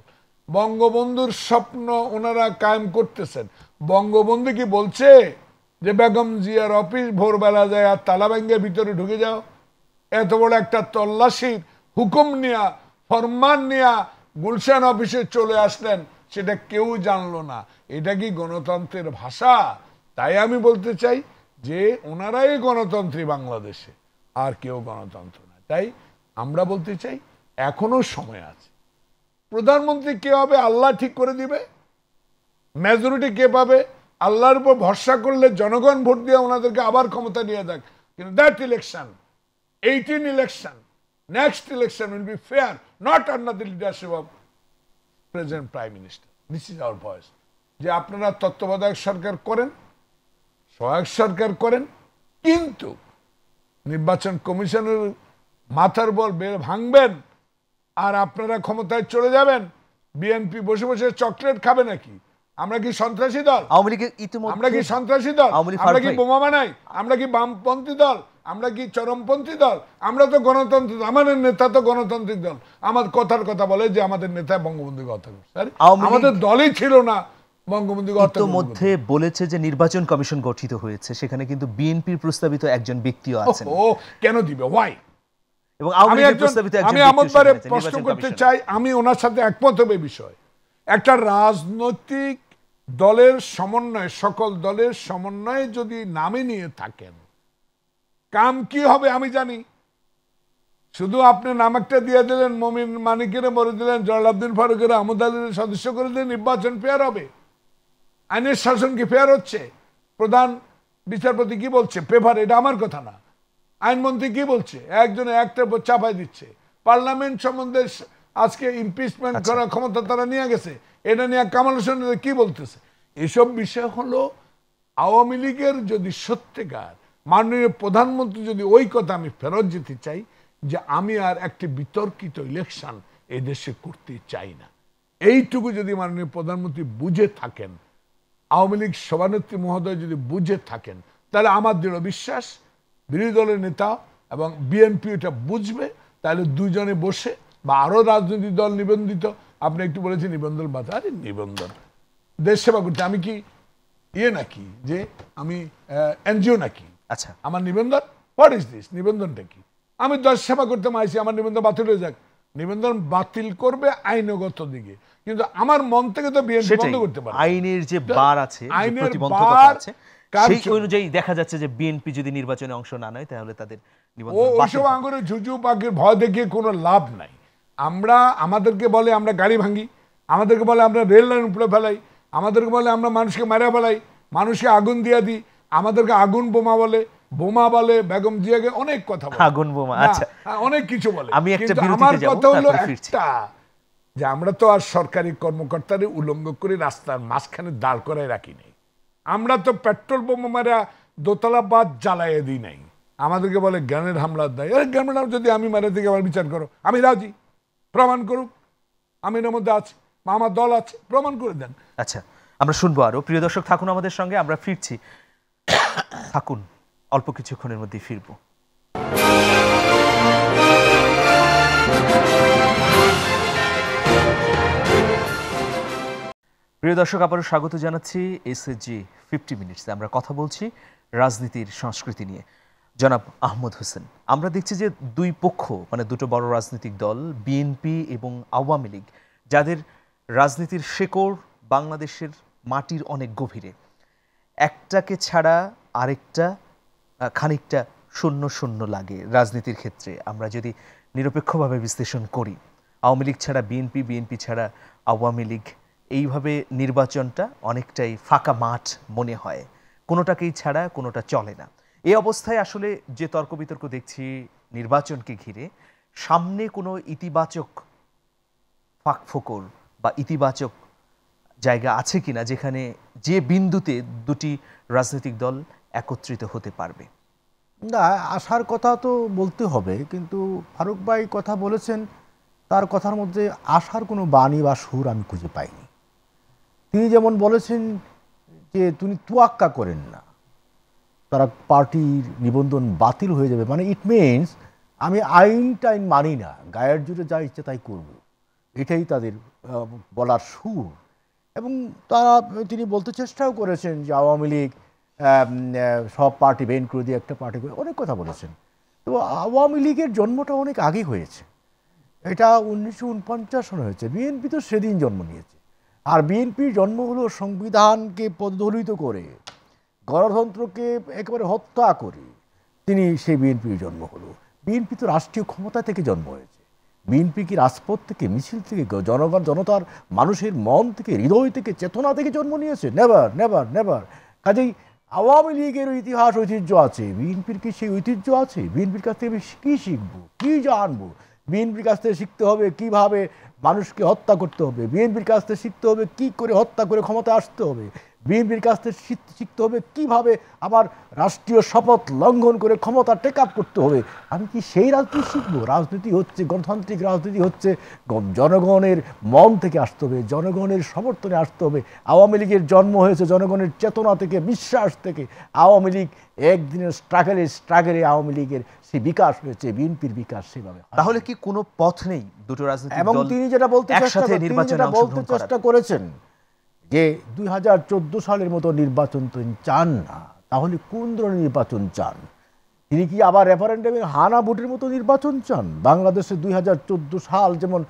বঙ্গবন্ধুর স্বপ্ন ওনারা কায়েম করতেছেন। বঙ্গবন্ধু কি বলছে যে বেগম জিয়ার অফিস ভোরবেলা যায় আর তালা ভেঙ্গে ভিতরে ঢুকে যাও? এত বড় একটা তল্লাশির হুকুম নিয়া, ফরমান নিয়া গুলশান অফিসে চলে আসলেন, সেটা কেউ জানলো না। এটা কি গণতন্ত্রের ভাষা? তাই আমি বলতে চাই যে ওনারাই গণতন্ত্রী বাংলাদেশে, আর কেউ গণতন্ত্র না। তাই আমরা বলতে চাই এখনো সময় আছে। প্রধানমন্ত্রী কে হবে আল্লাহ ঠিক করে দিবে, মেজরিটি কে পাবে আল্লাহর উপর ভরসা করলে জনগণ ভোট দিয়ে ওনাদেরকে আবার ক্ষমতা নিয়ে দেখ। কিন্তু that election, 18 election, next election will be fair, not under the leadership of President Prime Minister. This is our voice. যে আপনারা তত্ত্বাবধায়ক সরকার করেন, সহায়ক সরকার করেন, কিন্তু নির্বাচন কমিশনের মাথার বল বেল ভাঙবেন আর আপনারা ক্ষমতায় চলে যাবেন। বিএনপি বসে বসে চকলেট খাবে নাকি? আমরা কি সন্ত্রাসী দল? আওয়ামী লীগের ইতিমধ্যে আমরা কি সন্ত্রাসী দল? আমরা কি বোমা বানাই? আমরা কি বামপন্থী দল? আমরা কি চরমপন্থী দল? আমরা তো গণতন্ত্র, আমাদের নেতা তো গণতান্ত্রিক দল। আমার কথার কথা বলে যে আমাদের নেতা বঙ্গবন্ধুকে হত্যা করছে, আমাদের দলই ছিল না বঙ্গবন্ধুকে হত্যা করতে। মধ্যে বলেছে যে নির্বাচন কমিশন গঠিত হয়েছে, সেখানে কিন্তু বিএনপির প্রস্তাবিত একজন ব্যক্তিও আছেন। ও কেন দিবে? ওয়াই? এবং আওয়ামী লীগের প্রস্তাবিত একজন আমি আমতবারে প্রশ্ন করতে চাই, আমি ওনার সাথে একমত হবে বিষয়। একটা রাজনৈতিক দলের সমন্বয়, সকল দলের সমন্বয়ে যদি নামে নিয়ে থাকেন, কাম কি হবে আমি জানি। শুধু আপনি নাম একটা দিয়ে দিলেন, মমিন মানিকের বলে দিলেন, জলালউদ্দিন ফারুকের, আহমদ আলীর সদস্য করে দিলেন, নির্বাচন ফেয়ার হবে? আইনের শাসন কি ফেয়ার হচ্ছে? প্রধান বিচারপতি কি বলছে পেপার, এটা আমার কথা না, আইনমন্ত্রী কি বলছে, একজনে একটার উপর চাপাই দিচ্ছে। পার্লামেন্ট সম্বন্ধে আজকে ইমপিচমেন্ট করার ক্ষমতা তারা নিয়ে গেছে, এটা নিয়ে কামাল হোসেন কি বলতেছে। এসব বিষয় হলো আওয়ামী লীগের যদি সত্যিকার মাননীয় প্রধানমন্ত্রী যদি ওই কথা, আমি ফেরত যেতে চাই যে আমি আর একটি বিতর্কিত ইলেকশন এই দেশে করতে চাই না, এইটুকু যদি মাননীয় প্রধানমন্ত্রী বুঝে থাকেন, আওয়ামী লীগ সভানেত্রী মহোদয় যদি বুঝে থাকেন, তাহলে আমার দৃঢ় বিশ্বাস বিরোধী দলের নেতা এবং বিএনপি এটা বুঝবে। তাহলে দুজনে বসে বা আরো রাজনৈতিক দল নিবন্ধিত, আপনি একটু বলেছেন নিবন্ধন বাধা, আরে নিবন্ধন দেশ সেবা করতে আমি কি ইয়ে নাকি, যে আমি এনজিও নাকি? আচ্ছা, আমার নিবন্ধন, হোয়াট ইজ দিস, নিবন্ধনটা কি? আমি দেশ সেবা করতে আইছি, আমার নিবন্ধন বাতিল হয়ে যাক। নিবন্ধন বাতিল করবে আইনগত দিকে, কিন্তু আমার মন থেকে তো বিএনপি বন্ধ করতে পারে। আইনের যে বার আছে, যে আইনের প্রতিবন্ধকতা বার আছে, সেই অনুযায়ী দেখা যাচ্ছে যে বিএনপি যদি নির্বাচনে অংশ না নেয় তাহলে তাদের নিবন্ধন বাতিল ওইসব হবে। আঙ্গুরে ঝুঝু পাখির ভয় দেখিয়ে কোনো লাভ নাই। আমাদেরকে বলে আমরা গাড়ি ভাঙি, আমাদেরকে বলে আমরা রেল লাইন উপরে ফেলাই, আমাদেরকে বলে আমরা মানুষকে মারা ফেলাই, মানুষকে আগুন দিয়ে দিই, আমাদেরকে আগুন বোমা বলে, বেগম জিয়াকে অনেক কথা বলে, আগুন বোমা। না, আচ্ছা, অনেক কিছু বলে। আমি একটা কিন্তু বিরতিতে আমার যাব, কথা হলো তারপরে ফিরছি। একটা, যে আমরা তো আর সরকারি কর্মকর্তারে উলঙ্গ করে রাস্তার মাঝখানে দাঁড় করায় রাখি নাই। আমরা তো পেট্রোল বোমা মারা দোতলা বাদ জ্বালাইয়ে দিই নাই। আমাদেরকে বলে গ্রেনেড হামলার দায়। গ্রেনেড হামলা যদি আমি মারা থেকে আমার বিচার করো, আমি রাজি, প্রমাণ করুক, আমি এর মধ্যে আছি বা আমার দল আছে, প্রমাণ করে দেন। আচ্ছা, আমরা শুনবো আরো। প্রিয় দর্শক, থাকুন আমাদের সঙ্গে, আমরা ফিরছি, থাকুন, অল্প কিছুক্ষণের মধ্যেই ফিরবো। প্রিয় দর্শক, আবারও স্বাগত জানাচ্ছি এসএসজি 50 মিনিটসে। আমরা কথা বলছি রাজনীতির সংস্কৃতি নিয়ে। জনাব আহমদ হোসেন, আমরা দেখছি যে দুই পক্ষ, মানে দুটো বড় রাজনৈতিক দল বিএনপি এবং আওয়ামী লীগ, যাদের রাজনীতির শেকড় বাংলাদেশের মাটির অনেক গভীরে, একটাকে ছাড়া আরেকটা খানিকটা শূন্য শূন্য লাগে রাজনীতির ক্ষেত্রে। আমরা যদি নিরপেক্ষভাবে বিশ্লেষণ করি, আওয়ামী লীগ ছাড়া বিএনপি, বিএনপি ছাড়া আওয়ামী লীগ, এইভাবে নির্বাচনটা অনেকটাই ফাঁকা মাঠ মনে হয়, কোনোটাকেই ছাড়া কোনোটা চলে না। এই অবস্থায় আসলে যে তর্ক বিতর্ক দেখছি নির্বাচনকে ঘিরে, সামনে কোনো ইতিবাচক ফাঁকফোকর বা ইতিবাচক জায়গা আছে কিনা, যেখানে যে বিন্দুতে দুটি রাজনৈতিক দল একত্রিত হতে পারবে? না, আসার কথা তো বলতে হবে, কিন্তু ফারুক ভাই কথা বলেছেন, তার কথার মধ্যে আসার কোনো বাণী বা সুর আমি খুঁজে পাইনি। তিনি যেমন বলেছেন যে তিনি তুয়াক্কা করেন না, তারা পার্টির নিবন্ধন বাতিল হয়ে যাবে, মানে ইট মিনস আমি আইন টাইন মানি না, গায়ের জুড়ে যা ইচ্ছে তাই করব, এটাই তাদের বলার সুর। এবং তিনি বলতে চেষ্টাও করেছেন যে আওয়ামী লীগ সব পার্টি বেন করে দিয়ে একটা পার্টি করে, অনেক কথা বলেছেন। তো আওয়ামী লীগের জন্মটা অনেক আগে হয়েছে, এটা 1949 সনে হয়েছে। বিএনপি তো সেদিন জন্ম নিয়েছে, আর বিএনপির জন্ম হলো সংবিধানকে পদদলিত করে, গণতন্ত্রকে একেবারে হত্যা করে তিনি সেই বিএনপির জন্ম হলো। বিএনপি তো রাষ্ট্রীয় ক্ষমতা থেকে জন্ম হয়েছে। বিএনপি কি রাজপথ থেকে, মিছিল থেকে, জনতার মানুষের মন থেকে, হৃদয় থেকে, চেতনা থেকে জন্ম নিয়েছে? Never never never. কাজেই আওয়ামী লীগের ইতিহাস ঐতিহ্য আছে, বিএনপির কি সেই ঐতিহ্য আছে? বিএনপির কাছ থেকে কী শিখবো, কী জানবো? বিএনপির কাছ থেকে শিখতে হবে কীভাবে মানুষকে হত্যা করতে হবে, বিএনপির কাছ থেকে শিখতে হবে কী করে হত্যা করে ক্ষমতায় আসতে হবে, বিএনপির কাছ থেকে শিখতে হবে কীভাবে আমার রাষ্ট্রীয় শপথ লঙ্ঘন করে ক্ষমতা টেক আপ করতে হবে। আমি কি সেই রাজনীতি শিখবো? রাজনীতি হচ্ছে, গণতান্ত্রিক রাজনীতি হচ্ছে জনগণের মন থেকে আসতে হবে, জনগণের সমর্থনে আসতে হবে। আওয়ামী লীগের জন্ম হয়েছে জনগণের চেতনা থেকে, বিশ্বাস থেকে। আওয়ামী লীগ একদিনের স্ট্রাগলে আওয়ামী লীগের সেই বিকাশ হয়েছে, বিএনপির বিকাশ সেভাবে। তাহলে কি কোনো পথ নেই দুটো রাজনৈতিক দল? এবং তিনি যেটা বলতে চেষ্টা করেছেন যে 2014 সালের মতো নির্বাচন তিনি চান না, তাহলে কোন ধরনের নির্বাচন চান? তিনি কি আবার রেফারেন্ডামের হানা ভোটের মতো নির্বাচন চান? বাংলাদেশে 2014 সাল যেমন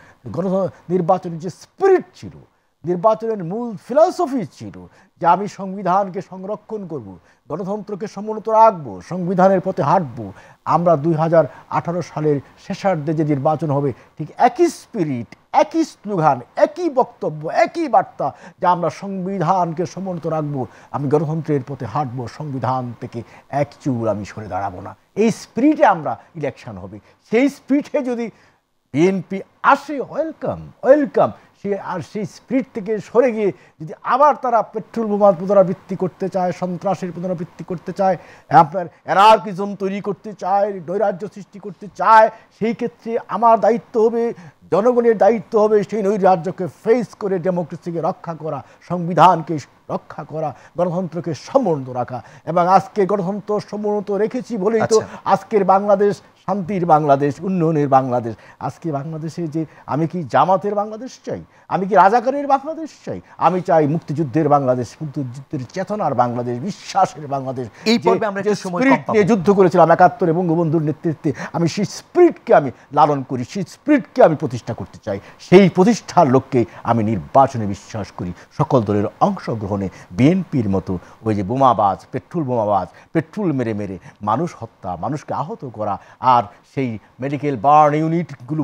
নির্বাচনের যে স্পিরিট ছিল, নির্বাচনের মূল ফিলসফি ছিল যে আমি সংবিধানকে সংরক্ষণ করব, গণতন্ত্রকে সমুন্নত রাখবো, সংবিধানের পথে হাঁটবো। আমরা 2018 সালের শেষার্ধে যে নির্বাচন হবে ঠিক একই স্পিরিট, একই স্লোগান, একই বক্তব্য, একই বার্তা যে আমরা সংবিধানকে সমুন্নত রাখবো, আমি গণতন্ত্রের পথে হাঁটবো, সংবিধান থেকে এক চুল আমি সরে দাঁড়াবো না। এই স্পিরিটে আমরা ইলেকশন হবে। সেই স্পিরিটে যদি বিএনপি আসে, ওয়েলকাম ওয়েলকাম। সেই স্পিরিট থেকে সরে গিয়ে যদি আবার তারা পেট্রোল বোমার পুনরাবৃত্তি করতে চায়, সন্ত্রাসের পুনরাবৃত্তি করতে চায়, আপনার অ্যানার্কিজম তৈরি করতে চায়, নৈরাজ্য সৃষ্টি করতে চায়, সেই ক্ষেত্রে আমার দায়িত্ব হবে, জনগণের দায়িত্ব হবে সেই নৈরাজ্যকে ফেস করে ডেমোক্রেসিকে রক্ষা করা, সংবিধানকে রক্ষা করা, গণতন্ত্রকে সমুন্নত রাখা। এবং আজকে গণতন্ত্র সমুন্নত রেখেছি বলেই তো আজকের বাংলাদেশ শান্তির বাংলাদেশ, উন্নয়নের বাংলাদেশ। আজকে বাংলাদেশে যে আমি কি জামাতের বাংলাদেশ চাই, আমি কি রাজাকারের বাংলাদেশ চাই, আমি চাই মুক্তিযুদ্ধের বাংলাদেশ, মুক্তিযুদ্ধের চেতনার বাংলাদেশ, বিশ্বাসের বাংলাদেশ। এই পর্বে আমরা একটু সময় কম পাবো। নিয়ে যুদ্ধ করেছিলাম 71-এ বঙ্গবন্ধুর নেতৃত্বে, আমি সেই স্পিরিটকে আমি লালন করি, সেই স্পিরিটকে আমি প্রতিষ্ঠা করতে চাই। সেই প্রতিষ্ঠার লক্ষ্যে আমি নির্বাচনে বিশ্বাস করি। সকল দলের অংশগ্রহণে বিএনপির মতো ওই যে বোমাবাজ, পেট্রোল বোমাবাজ, পেট্রোল মেরে মেরে মানুষ হত্যা, মানুষকে আহত করা, আর সেই মেডিকেল বার্ন ইউনিটগুলো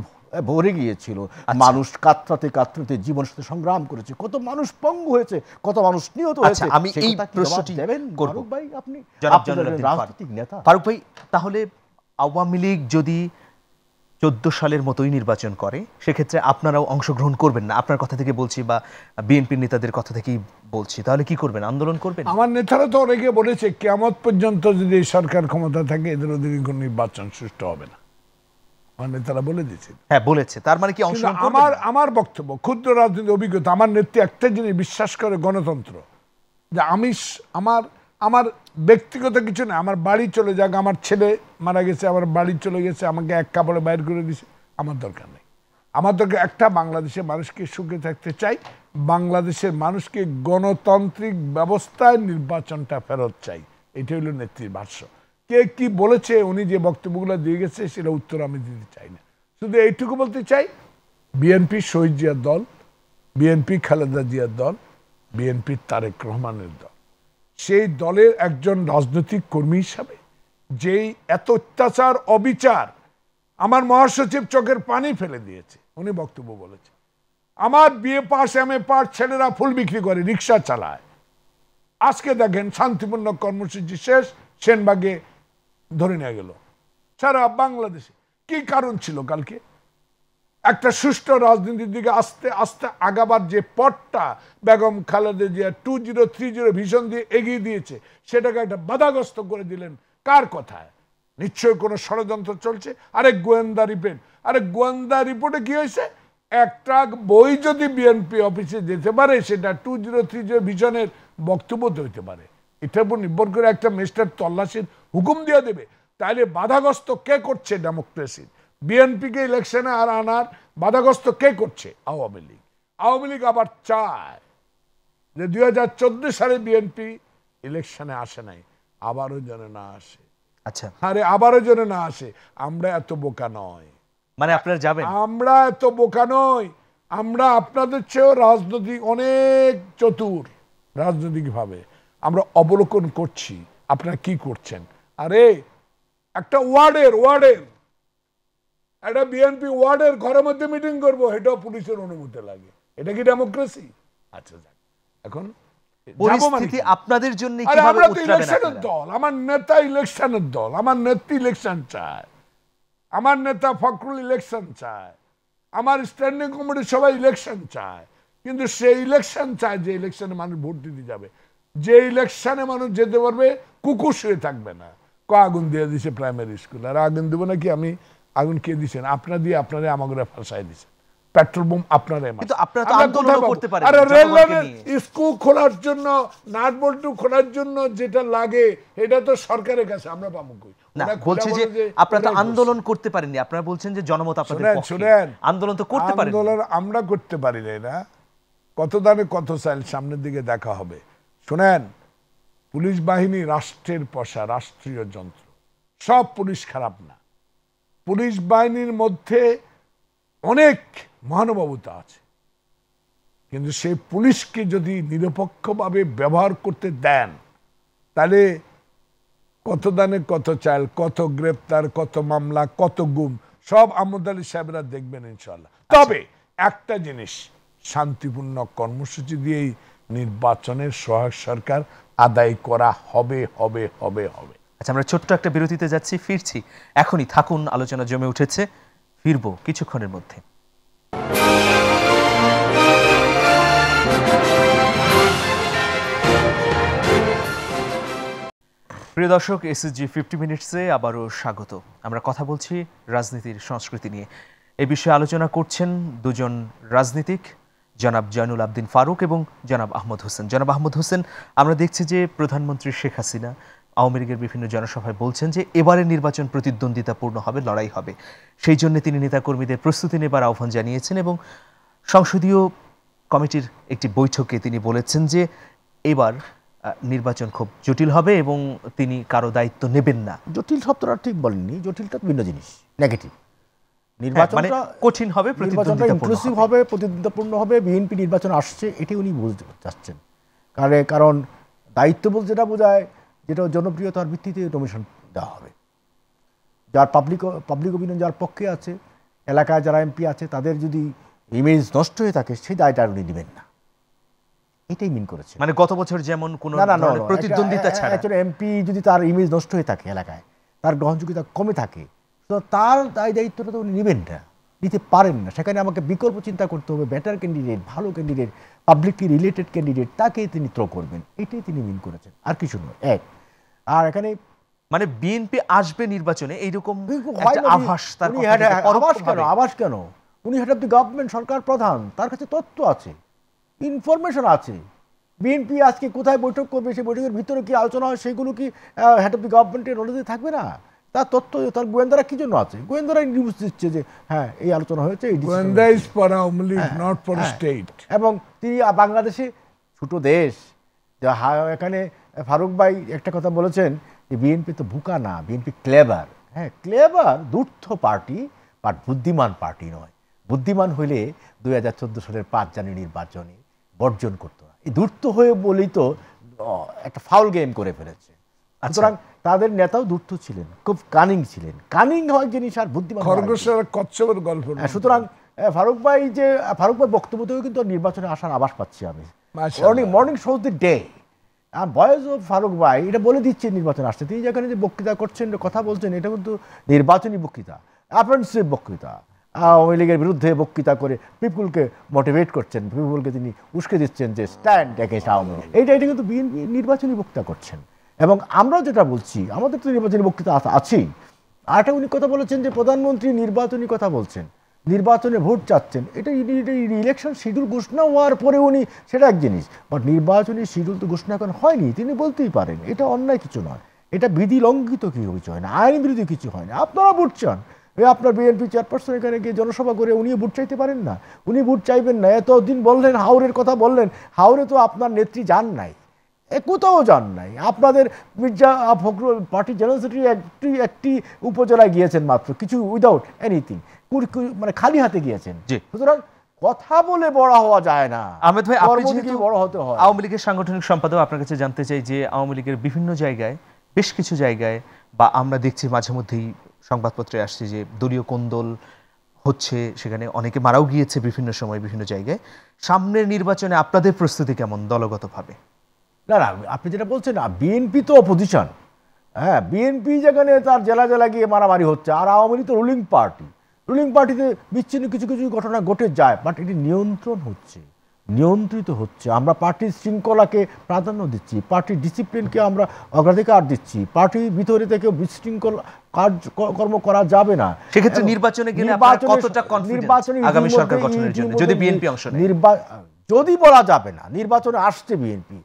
ভরে গিয়েছিল, মানুষ কাতরাতে কাতরাতে জীবনের সাথে সংগ্রাম করেছে, কত মানুষ পঙ্গু হয়েছে, কত মানুষ নিহত হয়েছে। আমি এই প্রশ্নটি করব ভাই, আপনি রাজনৈতিক নেতা ফারুক ভাই, তাহলে আওয়ামী লীগ যদি 14 সালের মতোই নির্বাচন করে, সেক্ষেত্রে আপনারাও অংশগ্রহণ করবেন না? আপনার কথা থেকে বলছি, বা বিএনপির নেতাদের কথা থেকেই বলছি, তাহলে কি করবেন? আন্দোলন করবেন? আমার নেতারা তো অনেকে বলেছে কিয়ামত পর্যন্ত যদি সরকার ক্ষমতা থাকে এদের অধীনে কোনো নির্বাচন সুষ্ঠু হবে না। আমার নেতারা বলে দিয়েছে। হ্যাঁ, বলেছে। তার মানে কি অংশগ্রহণ করবেন? আমার বক্তব্য, ক্ষুদ্র রাজনৈতিক অভিজ্ঞতা, আমার নেত্রী একটা জিনিস বিশ্বাস করে, গণতন্ত্র। যে আমি আমার ব্যক্তিগত কিছু না, আমার বাড়ি চলে যাক, আমার ছেলে মারা গেছে, আমার বাড়ি চলে গেছে, আমাকে এক কাপড়ে বাইর করে দিছে, আমার দরকার নেই। আমার দরকার একটা, বাংলাদেশের মানুষকে সুখে থাকতে চাই, বাংলাদেশের মানুষকে গণতান্ত্রিক ব্যবস্থায় নির্বাচনটা ফেরত চাই। এটা হলো নেত্রীর ভাষ্য। কে কি বলেছে, উনি যে বক্তব্যগুলো দিয়ে গেছে সেটা উত্তর আমি দিতে চাই না। শুধু এইটুকু বলতে চাই, বিএনপি শহীদ জিয়ার দল, বিএনপি খালেদা জিয়ার দল, বিএনপি তারেক রহমানের দল। সেই দলের একজন রাজনৈতিক কর্মী হিসাবে যেই এত অত্যাচার, অবিচার, আমার মহাসচিব চোখের পানি ফেলে দিয়েছে, উনি বক্তব্য বলেছে। আমার বিএ পাস, এমএ পাস ছেলেরা ফুল বিক্রি করে, রিক্সা চালায়। আজকে দেখেন শান্তিপূর্ণ কর্মসূচি শেষ, সেনবাগে ধরে নিয়ে গেল। সারা বাংলাদেশে কি কারণ ছিল? কালকে একটা সুষ্ঠু রাজনীতির দিকে আস্তে আস্তে আগাবার যে পথটা বেগম খালেদা জিয়া 2030 ভিশন দিয়ে এগিয়ে দিয়েছে, সেটাকে একটা বাধাগ্রস্ত করে দিলেন। কার কথায়? নিশ্চয়ই কোনো ষড়যন্ত্র চলছে। আরে গোয়েন্দা রিপোর্ট, আরে গোয়েন্দা রিপোর্টে কি হয়েছে? একটা বই যদি বিএনপি অফিসে যেতে পারে, সেটা 2030 ভিশনের বক্তব্য হইতে পারে। এটার উপর নির্ভর করে একটা ম্যাজিস্ট্রেট তল্লাশির হুকুম দিয়ে দেবে। তাইলে বাধাগ্রস্ত কে করছে ডেমোক্রেসির? বিএনপিকে ইলেকশনে আর আনার বাধাগ্রস্ত কে করছে? আওয়ামী লীগ। আওয়ামী লীগ আবার চায় যে 2014 সালে বিএনপি ইলেকশনে আসে নাই, আবারও যেন না আসে। আচ্ছা, আরে আবারও যেন না আসে। আমরা এত বোকা নয়। মানে আপনারা যাবেন? আমরা এত বোকা নই। আমরা আপনাদের চেয়েও রাজনৈতিক অনেক চতুর। রাজনৈতিকভাবে আমরা অবলোকন করছি আপনারা কি করছেন। আরে একটা ওয়ার্ডের একটা বিএনপি ওয়ার্ডের ঘরের মধ্যে মিটিং করবো, এটাও পুলিশের অনুমতি লাগে। এটা কি ডেমোক্রেসি? আচ্ছা, এখন পরিস্থিতি আপনাদের জন্য কিভাবে ইলেকশনের দল, আমার নেতা ইলেকশনের দল, আমার নেত্রী ইলেকশন চায়, আমার নেতা ফখরুল ইলেকশন চায়, আমার স্ট্যান্ডিং কমিটি সবাই ইলেকশন চায়। কিন্তু সেই ইলেকশন চায় যে ইলেকশনে মানুষ ভোট দিতে যাবে, যে ইলেকশনে মানুষ যেতে পারবে, কুকুর শুয়ে থাকবে না। আগুন দিয়ে দিছে প্রাইমারি স্কুল, আর আগুন দেবো নাকি আমি? আগুন কে দিচ্ছেন? আপনারা দিয়ে আপনারা আমাকে ফাঁসাই দিচ্ছেন। পেট্রোল বোম আপনারা। স্কুল খোলার জন্য, নাট বল্টু খোলার জন্য যেটা লাগে এটা তো সরকারের কাছে, আমরা পাবো কই? না, বলছি যে আপনারা তো আন্দোলন করতে পারেননি। আপনারা বলছেন যে জনমত আপনাদের পক্ষে। আন্দোলন তো করতে পারেন। আন্দোলন আমরা করতে পারি না। কত দানে কত চাইল, সামনের দিকে দেখা হবে। শুনেন, পুলিশ বাহিনী রাষ্ট্রের পশা, রাষ্ট্রীয় যন্ত্র। সব পুলিশ খারাপ না। পুলিশ বাহিনীর মধ্যে অনেক মহানুভবতা আছে, কিন্তু সেই পুলিশকে যদি নিরপেক্ষভাবে ব্যবহার করতে দেন, তাহলে কত দানে কত চাল, কত গ্রেপ্তার, কত মামলা, কত গুম, সব আহমদ আলী সাহেবরা দেখবেন ইনশাল্লাহ। তবে একটা জিনিস, শান্তিপূর্ণ কর্মসূচি দিয়েই নির্বাচনের সহায়ক সরকার আদায় করা হবে হবে হবে হবে। আচ্ছা, আমরা ছোট্ট একটা বিরতিতে যাচ্ছি, ফিরছি এখনই, থাকুন, আলোচনা জমে উঠেছে, ফিরবো কিছুক্ষণের মধ্যে। প্রিয় দর্শক, এসএসজি 50 মিনিটসে আবারও স্বাগত। আমরা কথা বলছি রাজনীতির সংস্কৃতি নিয়ে। এই বিষয়ে আলোচনা করছেন দুজন রাজনীতিক, জনাব জয়নুল আবদিন ফারুক এবং জনাব আহমদ হোসেন। জনাব আহমদ হোসেন, আমরা দেখছি যে প্রধানমন্ত্রী শেখ হাসিনা আওয়ামী লীগের বিভিন্ন জনসভায় বলছেন যে এবারের নির্বাচন প্রতিদ্বন্দ্বিতাপূর্ণ হবে, লড়াই হবে। সেই জন্য তিনি নেতাকর্মীদের প্রস্তুতি নেবার আহ্বান জানিয়েছেন এবং সংসদীয় কমিটির একটি বৈঠকে তিনি বলেছেন যে এবার নির্বাচন খুব জটিল হবে এবং তিনি কারো দায়িত্ব নেবেন না। জটিল শব্দটা ঠিক বলেননি, জটিলটা ভিন্ন জিনিস, নেগেটিভ। মানে নির্বাচনটা কঠিন হবে, ইনক্লুসিভ হবে, প্রতিদ্বন্দ্বিতাপূর্ণ হবে। বিএনপি নির্বাচন আসছে, এটি উনি বুঝতে চাচ্ছেন। কারণ দায়িত্ব বলতে যেটা বোঝায়, যেটা জনপ্রিয়তার ভিত্তিতে নমিনেশন দেওয়া হবে। যার পাবলিক অপিনিয়ন যার পক্ষে আছে, এলাকায় যারা এমপি আছে, তাদের যদি ইমেজ নষ্ট হয়ে থাকে, সেই দায়টা উনি নেবেন না, এটাই মিন করেছে। মানে গত বছর যেমন কোন প্রতিদ্বন্দ্বিতা ছাড়া একজন এমপি যদি তার ইমেজ নষ্ট হয়ে থাকে, এলাকায় তার গ্রহণযোগ্যতা কমে থাকে, তো তার দায়িত্বটা তো উনি নেবেন না, নিতে পারেন না। সেখানে আমাকে বিকল্প চিন্তা করতে হবে, বেটার ক্যান্ডিডেট, ভালো ক্যান্ডিডেট, পাবলিকলি রিলেটেড ক্যান্ডিডেট, তাকে তিনি থ্রো করবেন, এটাই তিনি মিন করেছেন, আর কিছু নয়। এক, আর এখানে মানে বিএনপি আসবে নির্বাচনে এইরকম আভাস, তার আভাস কেন? উনি হেড অফ দি গভর্নমেন্ট, সরকার প্রধান, তার কাছে তথ্য আছে, ইনফরমেশন আছে। বিএনপি আজকে কোথায় বৈঠক করবে, সেই বৈঠকের ভিতরে কি আলোচনা হয়, সেগুলো কি হেড অফ দি গভর্নমেন্টের নলেজে থাকবে না? তার তথ্য, তার গোয়েন্দারা কি জন্য আছে? গোয়েন্দারা নিউজ দিচ্ছে যে হ্যাঁ এই আলোচনা হয়েছে, এবং তিনি বাংলাদেশে ছোট দেশ, এখানে ফারুক ভাই একটা কথা বলেছেন যে বিএনপি তো বোকা না, বিএনপি ক্লেভার। হ্যাঁ, ক্লেভার ধূর্ত পার্টি, বাট বুদ্ধিমান পার্টি নয়। বুদ্ধিমান হইলে 2014 সালের 5 জানুয়ারি নির্বাচনে বর্জন করতো না। এই ধূর্ত হয়ে বলেই তো একটা ফাউল গেম করে ফেলেছে। সুতরাং তাদের নেতাও ধূর্ত ছিলেন, খুব কানিং ছিলেন। কানিং হয় জিনিস আর বুদ্ধিমান। সুতরাং ফারুক ভাই বক্তব্য থেকেও কিন্তু নির্বাচনে আসার আভাস পাচ্ছি আমি। Morning shows the day. Voice of Faruk ভাই এটা বলে দিচ্ছে নির্বাচন আসছে। তিনি যেখানে যে বক্তৃতা করছেন, কথা বলছেন, এটা কিন্তু নির্বাচনী বক্তৃতা, অ্যাফেন্সিভ বক্তৃতা। আওয়ামী লীগের বিরুদ্ধে বক্তৃতা করে পিপুলকে মোটিভেট করছেন, পিপুলকে তিনি উস্কে দিচ্ছেন যে স্ট্যান্ড এগেইনস্ট আওয়ামী লীগ। এটা কিন্তু বিএনপি নির্বাচনী বক্তৃতা করছেন। এবং আমরাও যেটা বলছি, আমাদের তো নির্বাচনী বক্তৃতা আছেই। আর একটা উনি কথা বলেছেন যে প্রধানমন্ত্রী নির্বাচনী কথা বলছেন, নির্বাচনে ভোট চাচ্ছেন। এটা ইলেকশন শিডিউল ঘোষণা হওয়ার পরে উনি, সেটা এক জিনিস, বাট নির্বাচনী শিডিউল তো ঘোষণা এখন হয়নি, তিনি বলতেই পারেন। এটা অন্যায় কিছু নয়, এটা বিধি লঙ্ঘিত কিছু হয় না, আইন বিরোধী কিছু হয় না। আপনারা ভোট চান, আপনার বিএনপি চেয়ারপারসন এখানে গিয়ে জনসভা করে উনিও ভোট চাইতে পারেন না? উনি ভোট চাইবেন না। এতদিন বললেন হাওরের কথা বললেন, হাওরে তো আপনার নেত্রী যান নাই, কোথাও যান নাই। আপনাদের Mirza Fakhrul party general secretary একটি উপজেলায় গিয়েছেন মাত্র, কিছু উইদাউট এনিথিং, মানে খালি হাতে গিয়েছেন। সুতরাং কথা বলে বড় হওয়া যায় না। আহমেদ ভাই, বড় হতে হয়। আওয়ামী লীগের সাংগঠনিক সম্পাদক, আপনার কাছে জানতে চাই যে আওয়ামী লীগের বিভিন্ন জায়গায়, বেশ কিছু জায়গায়, বা আমরা দেখছি মাঝে মধ্যেই সংবাদপত্রে আসছে যে দলীয় কোন্দল হচ্ছে, সেখানে অনেকে মারাও গিয়েছে বিভিন্ন সময় বিভিন্ন জায়গায়। সামনের নির্বাচনে আপনাদের প্রস্তুতি কেমন দলগতভাবে? না, আপনি যেটা বলছেন না, বিএনপি তো অপোজিশন। হ্যাঁ, বিএনপি যেখানে তার জেলা জেলা গিয়ে মারামারি হচ্ছে, আর আওয়ামী লীগ তো রুলিং পার্টি। রুলিং পার্টিতে বিচ্ছিন্ন কিছু কিছু ঘটনা ঘটে যায়, বাট এটি নিয়ন্ত্রণ হচ্ছে, নিয়ন্ত্রিত হচ্ছে। আমরা পার্টির শৃঙ্খলাকে প্রাধান্য দিচ্ছি, পার্টির ডিসিপ্লিনকে আমরা অগ্রাধিকার দিচ্ছি। পার্টির ভিতরে থেকে বিশৃঙ্খল কার্যকর্ম করা যাবে না। সেক্ষেত্রে নির্বাচনে গেলে কতটা কনফিডেন্স আগামী সরকার গঠনের জন্য, যদি বিএনপি অংশ নেয়? যদি বলা যাবে না, নির্বাচনে আসছে বিএনপি,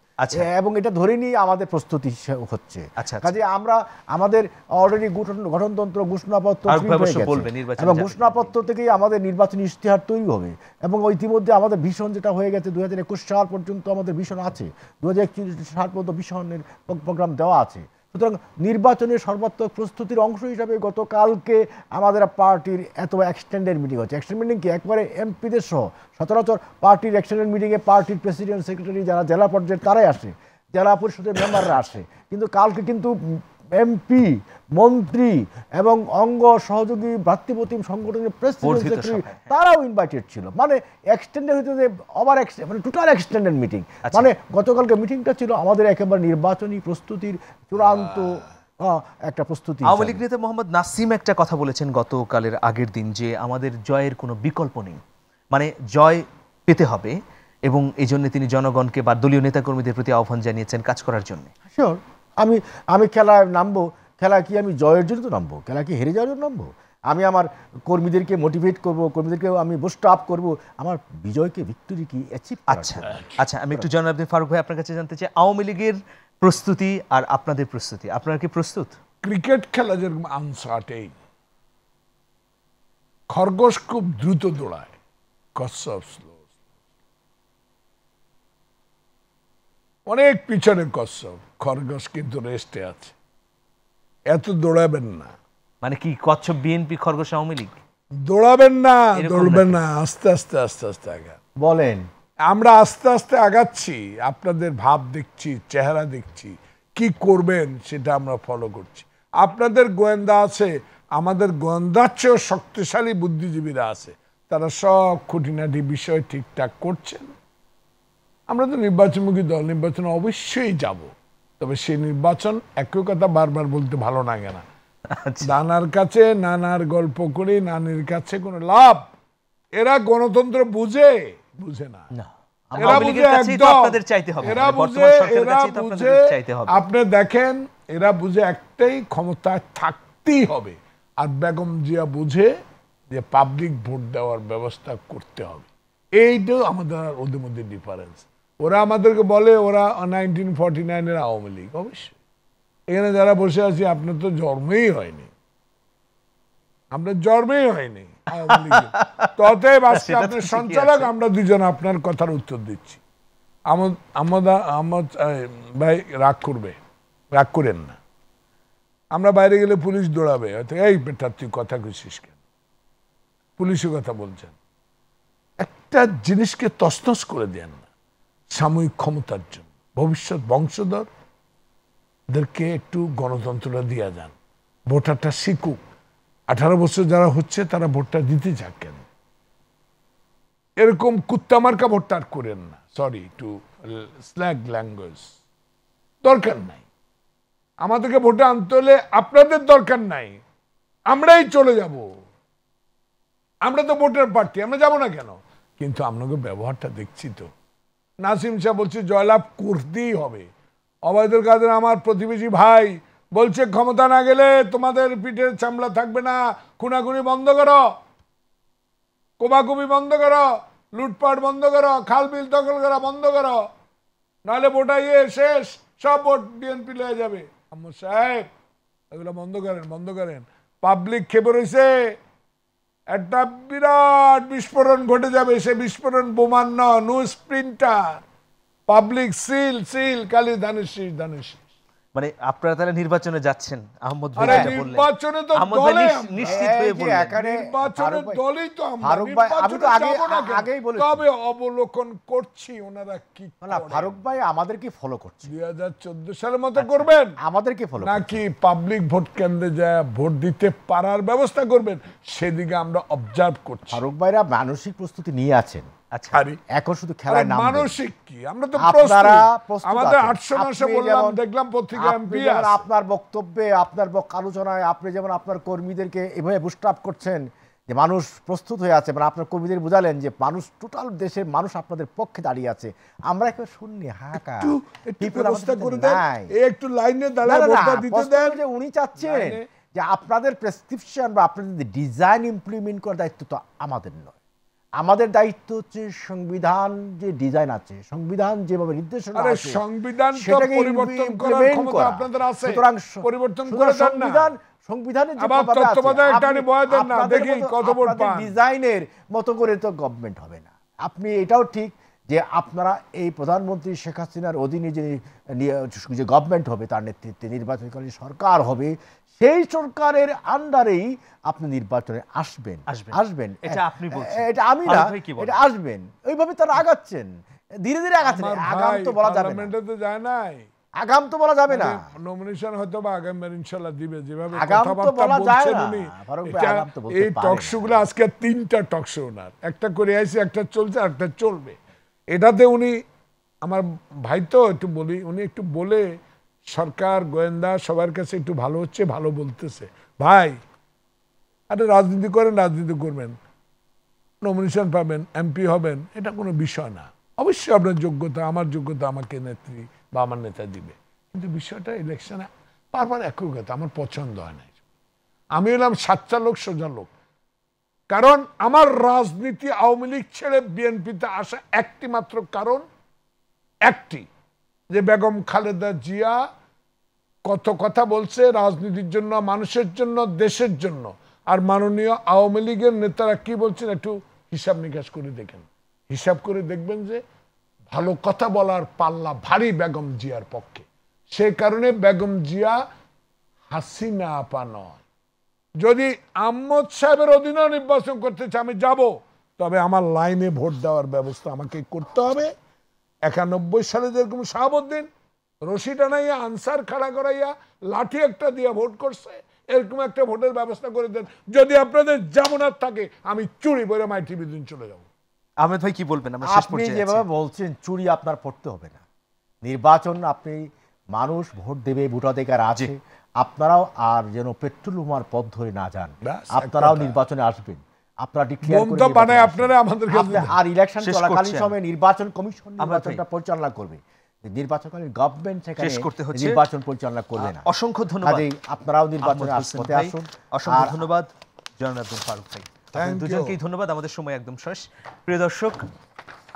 এবং এটা ধরে নিয়ে আমাদের প্রস্তুতি হচ্ছে। কাজে আমরা আমাদের অলরেডি গঠনতন্ত্র, ঘোষণাপত্র, এবং ঘোষণাপত্র থেকেই আমাদের নির্বাচনী ইশতেহার তৈরি হবে। এবং ইতিমধ্যে আমাদের ভিশন যেটা হয়ে গেছে, 2021 সাল পর্যন্ত আমাদের ভিশন আছে, 2031 সাল পর্যন্ত ভিশনের প্রোগ্রাম দেওয়া আছে। সুতরাং নির্বাচনের সর্বাত্মক প্রস্তুতির অংশ হিসাবে গতকালকে আমাদের পার্টির এত এক্সটেন্ডেড মিটিং হচ্ছে। এক্সটেন্ড মিটিং কি একবারে এমপিদের সহ, সচরাচর পার্টির এক্সটেন্ডেড মিটিংয়ে পার্টির প্রেসিডেন্ট সেক্রেটারি যারা জেলা পর্যায়ের তারাই আসে, জেলা পরিষদের মেম্বাররা আসে, কিন্তু কালকে কিন্তু এমপি, মন্ত্রী এবং অঙ্গ সহযোগী ভ্রাতৃপ্রতিম সংগঠনের প্রেসিডেন্ট সেক্রেটারি তারাও ইনভাইটেড ছিল। মানে এক্সটেন্ডেড হইতে যে ওভার মানে টোটাল এক্সটেন্ডেড মিটিং। মানে গতকালকে মিটিংটা ছিল আমাদের একেবারে নির্বাচনী প্রস্তুতির চূড়ান্ত একটা প্রস্তুতি। আওয়ামী লীগ নেতা মোহাম্মদ নাসিম একটা কথা বলেছেন গতকালের আগের দিন যে আমাদের জয়ের কোনো বিকল্প নেই, মানে জয় পেতে হবে, এবং এই জন্য তিনি জনগণকে বা দলীয় নেতাকর্মীদের প্রতি আহ্বান জানিয়েছেন কাজ করার জন্য। শিওর, আমি খেলায় নামবো, খেলা কি আমি জয়ের জন্য তো নামবো, খেলা কি হেরে যাওয়ার জন্য নামবো? আমি আমার কর্মীদেরকে মোটিভেট করব, কর্মীদেরকে আমি বুস্ট আপ করব, আমার বিজয়কে ভিক্টরি কি অ্যাচিভ। আচ্ছা আমি একটু জনাব ফারুক ভাই আপনার কাছে জানতে চাই, আওয়ামী লীগের প্রস্তুতি আর আপনাদের প্রস্তুতি, আপনারা কি প্রস্তুত? ক্রিকেট খেলা যেরকম আনসার্টেইন, খরগোশ খুব দ্রুত দৌড়ায়, কচ্ছপ স্লো, অনেক পিছনে কচ্ছপ, খরগোশ কিন্তু রেস্টে আছে, এত দৌড়াবেন না। মানে কি কচ্ছপ বিএনপি, খরগোশ আওয়ামী লীগ? দৌড়াবেন না, দৌড়বেন না, আস্তে আস্তে আস্তে আস্তে আগা বলেন। আমরা আস্তে আস্তে আগাচ্ছি, আপনাদের ভাব দেখছি, চেহারা দেখছি, কি করবেন সেটা আমরা ফলো করছি। আপনাদের গোয়েন্দা আছে, আমাদের গোয়েন্দার চেয়েও শক্তিশালী বুদ্ধিজীবীরা আছে, তারা সব খুঁটিনাটি বিষয় ঠিকঠাক করছেন। আমরা তো নির্বাচনমুখী দল, নির্বাচনে অবশ্যই যাব, তবে সেই নির্বাচন একই কথা বারবার বলতে ভালো লাগে না। নানার কাছে নানার গল্প করে নানির কাছে কোনো লাভ, এরা গণতন্ত্র বুঝে না, এরা বুঝে একদম, এরা বুঝে আপনি দেখেন, এরা বুঝে একটাই, ক্ষমতায় থাকতেই হবে। আর বেগম জিয়া বুঝে যে পাবলিক ভোট দেওয়ার ব্যবস্থা করতে হবে। এইটাও আমাদের ওদের মধ্যে ডিফারেন্স। ওরা আমাদেরকে বলে ওরা 1949-এর আওয়ামী লীগ, অবশ্যই এখানে যারা বসে আছি আপনার তো জন্মই হয়নি, আপনার জন্মই হয়নি আওয়ামী লীগ, ততএব আজকে আপনার সঞ্চালক আমরা দুজন আপনার কথার উত্তর দিচ্ছি। আহমদ ভাই রাগ করেন না, আমরা বাইরে গেলে পুলিশ দৌড়াবে, হয়তো এই বেটা তুই কথা কইছিস কেন, পুলিশের কথা বলছেন। একটা জিনিসকে তছনছ করে দেন না সাময়িক ক্ষমতার জন্য, ভবিষ্যৎ বংশধরদেরকে একটু গণতন্ত্রটা দিয়া যান, ভোটারটা শিখুক। 18 বছর যারা হচ্ছে তারা ভোটটা দিতে যাক কেন, এরকম কুত্তামার্কা ভোটটা আর করেন না, সরি টু স্ল্যাগ ল্যাঙ্গুয়েজ, দরকার নাই। আমাদেরকে ভোটে আনতে হলে আপনাদের দরকার নাই, আমরাই চলে যাব, আমরা তো ভোটের প্রার্থী, আমরা যাব না কেন? কিন্তু আপনাকে ব্যবহারটা দেখছি তো, নাসিম শাহ বলছে জয়লাভ করতেই হবে। অবায়দুল কাদের আমার প্রতিবেশী ভাই বলছে ক্ষমতা না গেলে তোমাদের পিঠের চামড়া থাকবে না, খুনাখুনি বন্ধ করো, কোবাকুবি বন্ধ করো, লুটপাট বন্ধ করো, খাল বিল দখল করা বন্ধ করো, নাহলে ভোটাইয়ে শেষ, সব ভোট বিএনপি লয়ে যাবে। আহমদ সাহেব এগুলো বন্ধ করেন। পাবলিক খেপে রয়েছে, একটা বিরাট বিস্ফোরণ ঘটে যাবে, সে বিস্ফোরণ বোমান নো স্প্রিন্টার, পাবলিক সিল কালি ধানের শীষ। মানে আপনারা তাহলে নির্বাচনে যাচ্ছেন? আহমদ ভাই নির্বাচনে তো দলে নিশ্চিত হয়ে বললেন, নির্বাচনে দলই তো আমরা, ফারুক ভাই আমি তো আগেই বলেছি, তবে অবলোকন করছি ওনারা কি না, ফারুক ভাই আমাদের কি ফলো করছে 2014 সালের মতো করবেন, আমাদের কি ফলো নাকি পাবলিক ভোট কেন্দ্রে যায় ভোট দিতে পারার ব্যবস্থা করবেন, সেদিকে আমরা অবজার্ভ করছি। ফারুক ভাইরা মানসিক প্রস্তুতি নিয়ে আছেন। আচ্ছা এখন শুধু খেলায় নাম মানসিক কি, আমরা তো আপনারা আমাদের 800 বললাম, দেখলাম পত্রিকা এমপি আপনার বক্তব্যে, আপনার আলোচনায় আপনি যেমন আপনার কর্মীদেরকে এভাবে বুস্ট আপ করছেন যে মানুষ প্রস্তুত হয়ে আছে, মানে আপনার কর্মীদের বুঝালেন যে মানুষ, টোটাল দেশের মানুষ আপনাদের পক্ষে দাঁড়িয়ে আছে, আমরা একটু শুননি হাহাকার ব্যবস্থা করে দেন, একটু লাইনে দাঁড়ায় ভোটটা দিতে দেন। যে উনি চাচ্ছেন যে আপনাদের প্রেসক্রিপশন বা আপনাদের ডিজাইন ইমপ্লিমেন্ট করার দায়িত্ব তো আমাদের নয়, আমাদের দায়িত্ব হচ্ছে সংবিধান যে ডিজাইন আছে, সংবিধান যেভাবে নির্দেশনা আছে, সংবিধান তো পরিবর্তন করার ক্ষমতা আপনাদের আছে, পরিবর্তন করে দেন না। সংবিধানের যে আবার তত্ত্বাবধায়ক একটা বয় দেন না, দেখি কত ভোট পান। ডিজাইনের মতো করে তো গভর্নমেন্ট হবে না। আপনি এটাও ঠিক যে আপনারা এই প্রধানমন্ত্রী শেখ হাসিনার অধীনে যে গভর্নমেন্ট হবে, তার নেতৃত্বে নির্বাচনকালীন সরকার হবে, সেই সরকারের আন্ডারেই আপনি নির্বাচনে আসবেন। এটা আপনি বলছেন, এটা আমি না, এটা আসবেন। ওইভাবে তারা আগাচ্ছেন, ধীরে ধীরে আগাচ্ছেন। আগাম তো বলা যাবে না, যায় নাই, আগাম তো বলা যাবে না। নমিনেশন হয়তো বা আগামী ইনশাআল্লাহ দিবে, যেভাবে আগাম তো বলা যায় না। এই টক শো গুলো আজকে 3টা টক শো ওনার, একটা করে আইছে, একটা চলছে, একটা চলবে। এটাতে উনি, আমার ভাই তো একটু বলি, উনি একটু বলে সরকার গোয়েন্দা সবার কাছে একটু ভালো হচ্ছে, ভালো বলতেছে, ভাই আরে রাজনীতি করেন, রাজনীতি করবেন, নমিনেশন পাবেন, এমপি হবেন, এটা কোনো বিষয় না। অবশ্যই আপনার যোগ্যতা, আমার যোগ্যতা আমাকে নেত্রী বা আমার নেতা দিবে, কিন্তু বিষয়টা ইলেকশনে বারবার একই কথা আমার পছন্দ হয় না। আমি হলাম সাচ্চা লোক, সোজা লোক। কারণ আমার রাজনীতি আওয়ামী লীগ ছেড়ে বিএনপিতে আসা একটি মাত্র কারণ, একটি, যে বেগম খালেদা জিয়া কত কথা বলছে রাজনীতির জন্য, মানুষের জন্য, দেশের জন্য, আর মাননীয় আওয়ামী লীগের নেতারা কি বলছেন একটু হিসাব নিকাশ করে দেখেন। হিসাব করে দেখবেন যে ভালো কথা বলার পাল্লা ভারী বেগম জিয়ার পক্ষে। সেই কারণে বেগম জিয়া হাসিনা আপা নয়। যদি আহমদ সাহেবের অধীনে নির্বাচন করতে চাই আমি যাব, তবে আমার লাইনে ভোট দেওয়ার ব্যবস্থা আমাকে করতে হবে। 91 সালে যেরকম শাহাবুদ্দিন রশি টানাইয়া আনসার খাড়া করাইয়া লাঠি একটা দিয়ে ভোট করছে, এরকম একটা ভোটের ব্যবস্থা করে দেন। যদি আপনাদের জামানত থাকে আমি চুরি করে মাই টিভি দিন চলে যাব। আহমেদ ভাই কি বলবেন? আমরা শেষ আপনি পর্যায়ে যেভাবে বলছেন চুরি আপনার পড়তে হবে না। নির্বাচন আপনি, মানুষ ভোট দেবে, ভোটাধিকার আছে। আপনারাও আর যেন পেট্রোল বোমার পথ ধরে না যান, আপনারাও নির্বাচনে আসবেন। আপনারা ডিক্লেয়ার করে আপনারা আমাদের আর ইলেকশন চলাকালীন সময় নির্বাচন কমিশন নির্বাচনটা পরিচালনা করবে। নির্বাচনকালীন গভর্নমেন্ট সেখানে নির্বাচন পরিচালনা করবে না। অসংখ্য ধন্যবাদ। আপনারাও নির্বাচনে আসুন। অসংখ্য ধন্যবাদ জনাব আব্দুল ফারুক ভাই, আপনাদের দুজনকেই ধন্যবাদ। আমাদের সময় একদম শেষ। প্রিয় দর্শক,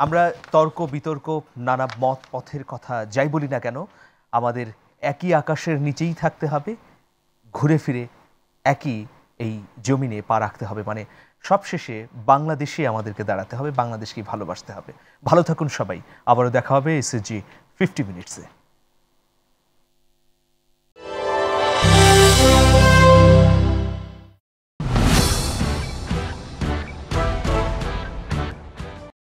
আমরা তর্ক বিতর্ক, নানা মত পথের কথা যাই বলি না কেন, আমাদের একই আকাশের নিচেই থাকতে হবে, ঘুরে ফিরে একই এই জমিনে পা রাখতে হবে। মানে সবশেষে বাংলাদেশে আমাদেরকে দাঁড়াতে হবে, বাংলাদেশকেই ভালোবাসতে হবে। ভালো থাকুন সবাই, আবারও দেখা হবে এসএসজি 50 মিনিটসে।